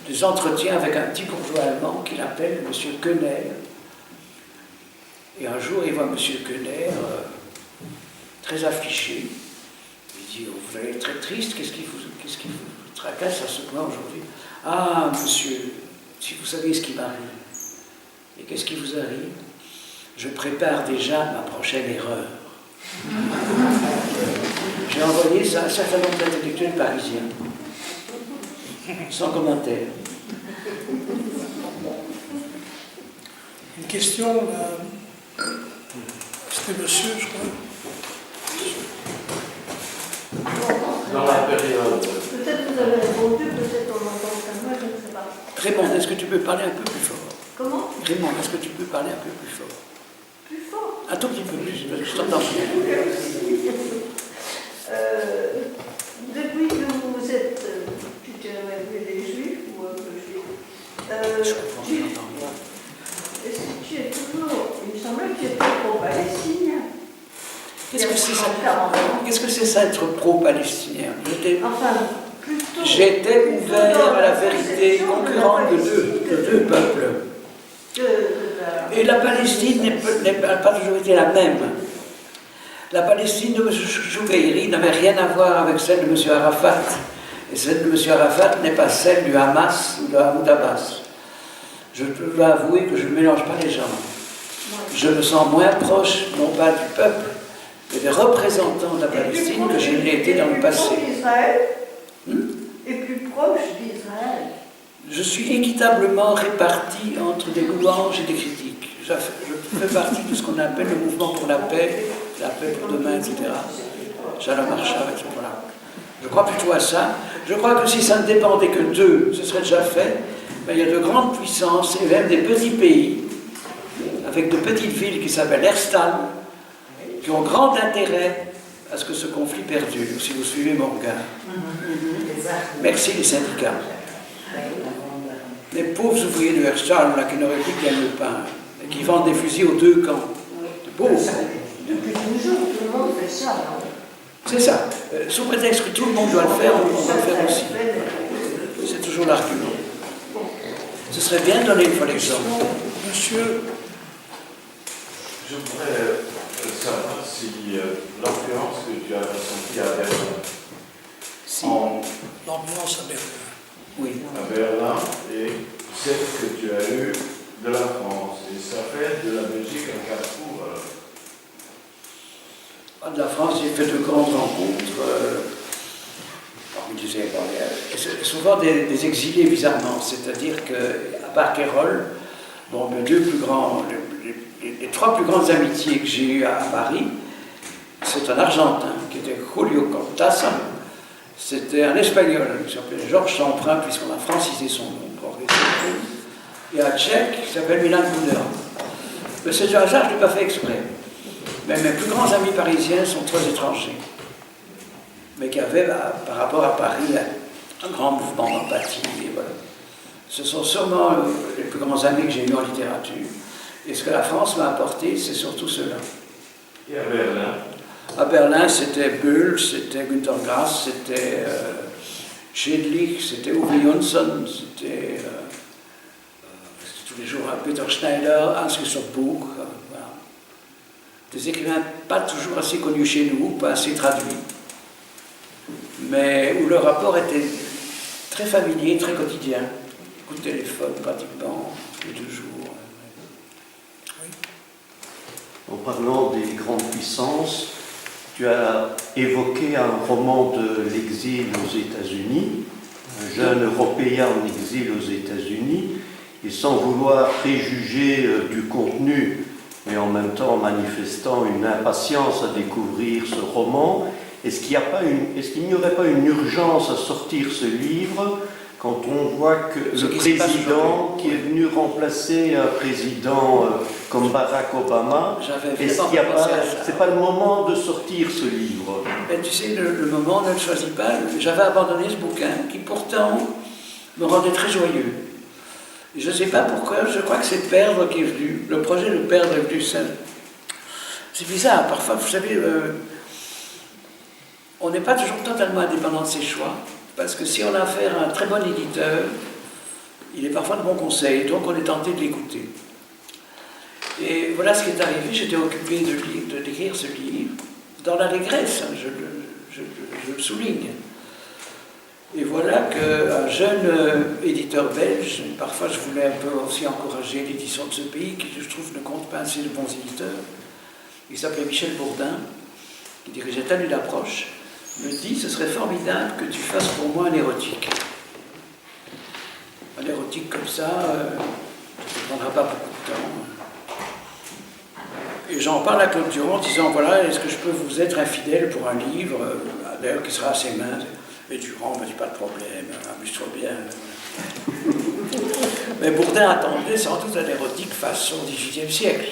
des entretiens avec un petit bourgeois allemand qu'il appelle M. Koenner. Et un jour, il voit M. Koenner très affligé. Il dit, vous allez être très triste, qu'est-ce qui vous tracasse à ce point aujourd'hui? Ah, monsieur, si vous saviez ce qui m'arrive. Et qu'est-ce qui vous arrive? Je prépare déjà ma prochaine erreur. J'ai envoyé ça à un certain nombre d'intellectuels parisiens, sans commentaire. Une question, là. C'était monsieur, je crois. Dans la période. Peut-être vous avez répondu, peut-être on entend comme moi, je ne sais pas. Raymond, est-ce que tu peux parler un peu plus fort? Comment? Raymond, est-ce que tu peux parler un peu plus fort? Plus fort. Un tout petit peu plus, je t'entends bien. Depuis que vous êtes tuteur des Juifs ou un peu juif, Je comprends, je l'entends bien. est-ce que tu es toujours, il me semblait que tu étais pro-palestinien. Qu'est-ce que c'est ça? 40 ans. Qu'est-ce que c'est ça être pro-palestinien? Enfin, plutôt. J'étais ouvert à la vérité concurrente de deux peuples. Et la Palestine n'a pas toujours été la même. La Palestine de M. Chougaïri n'avait rien à voir avec celle de M. Arafat. Et celle de M. Arafat n'est pas celle du Hamas ou de Mahmoud Abbas. Je dois avouer que je ne mélange pas les gens. Je me sens moins proche, non pas du peuple, mais des représentants de la Palestine que je l'ai été dans le passé. Et plus proche d'Israël. Je suis équitablement réparti entre des louanges et des critiques. Je fais partie de ce qu'on appelle le mouvement pour la paix pour demain, etc. Shalom Arshad, etc. Je crois plutôt à ça. Je crois que si ça ne dépendait que d'eux, ce serait déjà fait. Mais il y a de grandes puissances et même des petits pays, avec de petites villes qui s'appellent Herstal, qui ont grand intérêt à ce que ce conflit perdure, si vous suivez mon regard. Merci les syndicats. Les pauvres ouvriers de Herstal, là, qui n'auraient plus que gagner le pain, et qui vendent des fusils aux deux camps. Depuis toujours, tout le monde fait ça, non? C'est ça. Sous prétexte que tout le monde doit le faire, on va le faire aussi. C'est toujours l'argument. Ce serait bien de donner une fois l'exemple. Monsieur, Je voudrais savoir si l'influence que tu as ressentie à Berlin, Si. l'ambiance à Berlin. Oui. à Berlin et celle que tu as eue de la France, et ça fait de la Belgique un carrefour. De la France, j'ai fait de grandes rencontres. Parmi souvent des exilés bizarrement. C'est-à-dire qu'à part Kérol, bon, les trois plus grandes amitiés que j'ai eues à Paris, c'est un Argentin qui était Julio Cortázar, c'était un Espagnol qui s'appelait Georges Semprin, puisqu'on a francisé son nom, et un Tchèque qui s'appelle Milan Kundera. Mais c'est un hasard, je ne l'ai pas fait exprès. Mais mes plus grands amis parisiens sont trois étrangers, mais qui avaient, par rapport à Paris, un grand mouvement d'empathie. Voilà. Ce sont sûrement les plus grands amis que j'ai eus en littérature. Et ce que la France m'a apporté, c'est surtout cela. Et à Berlin? À Berlin, c'était Böll, c'était Günter Grass, c'était Schädlich, c'était Uwe Jonsson, c'était tous les jours Peter Schneider, Hans-Christoph Buch. Voilà. Des écrivains pas toujours assez connus chez nous, pas assez traduits, mais où le rapport était très familier, très quotidien. Coup de téléphone pratiquement tous les 2 jours. En parlant des grandes puissances, tu as évoqué un roman de l'exil aux États-Unis, un jeune Européen en exil aux États-Unis, et sans vouloir préjuger du contenu, mais en même temps manifestant une impatience à découvrir ce roman, est-ce qu'il n'y aurait pas une urgence à sortir ce livre quand on voit que le président qui est venu remplacer un président comme Barack Obama, est-ce qu'il n'y a pas, c'est pas le moment de sortir ce livre? Ben, tu sais, le moment ne le choisit pas. J'avais abandonné ce bouquin qui pourtant me rendait très joyeux. Et je ne sais pas pourquoi, je crois que c'est Perdre qui est venu. Le projet de Perdre est venu seul. C'est bizarre, parfois, vous savez, on n'est pas toujours totalement indépendant de ses choix. Parce que si on a affaire à un très bon éditeur, il est parfois de bons conseils, donc on est tenté de l'écouter. Et voilà ce qui est arrivé, j'étais occupé d'écrire ce livre, dans l'allégresse, hein, je le souligne. Et voilà qu'un jeune éditeur belge, parfois je voulais un peu aussi encourager l'édition de ce pays, qui je trouve ne compte pas assez de bons éditeurs, il s'appelait Michel Bourdin, qui dirigeait Telle une approche, me dit, ce serait formidable que tu fasses pour moi un érotique. Un érotique comme ça, ça ne prendra pas beaucoup de temps. Et j'en parle à Claude Durand en disant, voilà, est-ce que je peux vous être infidèle pour un livre, d'ailleurs qui sera assez mince? Et Durand me dit, pas de problème, amuse-toi bien. Mais Bourdin attendait sans doute un érotique façon XVIIIe siècle.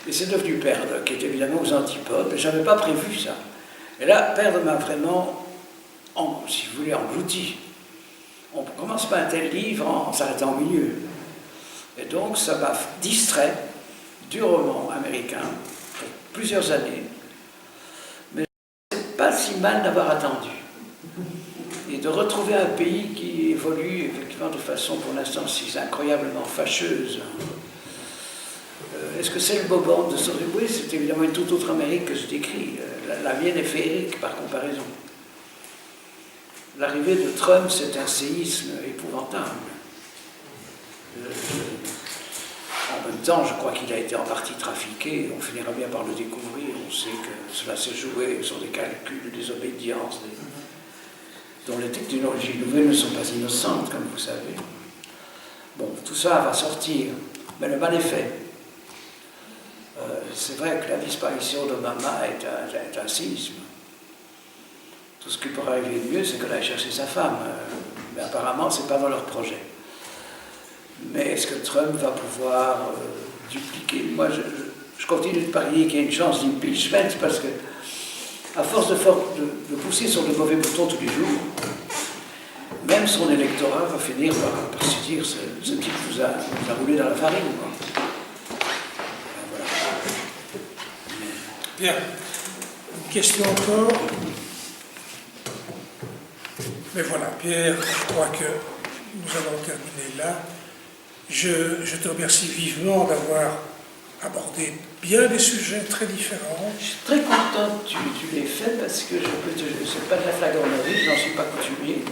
Et c'est devenu Perdre, qui est évidemment aux antipodes, mais je n'avais pas prévu ça. Et là, Perdre m'a vraiment, si vous voulez, englouti. On ne commence pas un tel livre en s'arrêtant au milieu. Et donc, ça m'a distrait du roman américain pour plusieurs années. Mais c'est pas si mal d'avoir attendu. Et de retrouver un pays qui évolue effectivement de façon, pour l'instant, si incroyablement fâcheuse. Est-ce que c'est le Boban de Saint-Louis? Oui, c'est évidemment une toute autre Amérique que je décris. La mienne est féerique par comparaison. L'arrivée de Trump, c'est un séisme épouvantable. En même temps, je crois qu'il a été en partie trafiqué. On finira bien par le découvrir. On sait que cela s'est joué sur des calculs, des obédiences, dont les technologies nouvelles ne sont pas innocentes, comme vous savez. Bon, tout ça va sortir, mais le mal est fait. C'est vrai que la disparition d'Obama est un séisme. Tout ce qui pourrait arriver de mieux, c'est qu'elle aille chercher sa femme. Mais apparemment, ce n'est pas dans leur projet. Mais est-ce que Trump va pouvoir dupliquer? Moi, je continue de parier qu'il y a une chance d'impeachment, parce que, à force de pousser sur de mauvais boutons tous les jours, même son électorat va finir par se dire ce type vous a roulé dans la farine, quoi. Bien. Une question encore? Mais voilà, Pierre, je crois que nous allons terminer là. Je te remercie vivement d'avoir abordé bien des sujets très différents. Je suis très content que tu l'aies fait parce que c'est pas de la flagornerie, je n'en suis pas coutumier.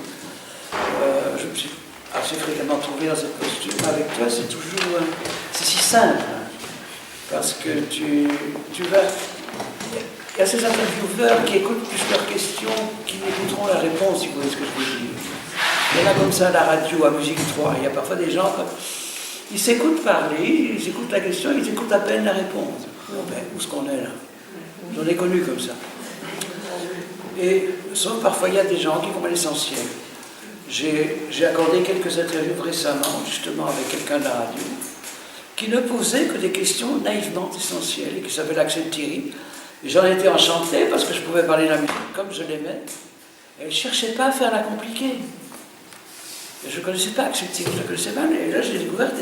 Je me suis assez fréquemment trouvé dans cette posture. Avec toi, c'est toujours. C'est si simple. Hein, parce que tu vas. Il y a ces intervieweurs qui écoutent plus leurs questions qui n'écouteront la réponse, si vous voyez ce que je veux dire. Il y en a comme ça à la radio, à Musique 3. Il y a parfois des gens, ils s'écoutent parler, ils écoutent la question, ils écoutent à peine la réponse. Bon ben, où est-ce qu'on est là? J'en ai connu comme ça. Et sauf parfois, il y a des gens qui vont à l'essentiel. J'ai accordé quelques interviews récemment, justement, avec quelqu'un de la radio, qui ne posait que des questions naïvement essentielles, et qui s'appelle Axel Thierry. J'en étais enchanté parce que je pouvais parler de la musique comme je l'aimais. Elle ne cherchait pas à faire la compliquée. Et je ne connaissais pas Axel Thierry, je la connaissais mal. Et là, je l'ai découverte.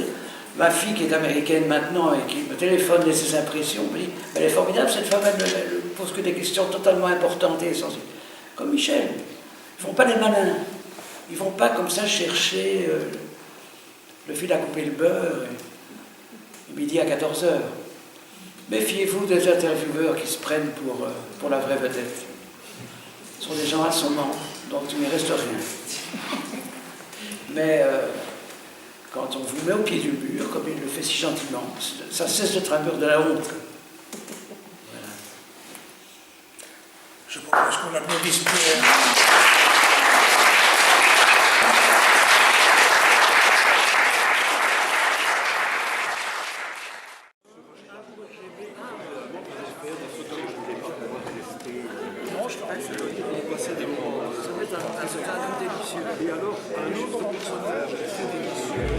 Ma fille, qui est américaine maintenant et qui me téléphone de ses impressions, me dit elle est formidable, cette femme, elle ne pose que des questions totalement importantes et essentielles. Comme Michel. Ils ne font pas les malins. Ils ne vont pas comme ça chercher le fil à couper le beurre midi à 14h. Méfiez-vous des intervieweurs qui se prennent pour la vraie vedette. Ce sont des gens assommants, donc il ne reste rien. Mais quand on vous met au pied du mur, comme il le fait si gentiment, ça cesse d'être un mur de la honte. Voilà. Je propose qu'on applaudisse Pierre. Et alors, un autre personnage, c'est délicieux.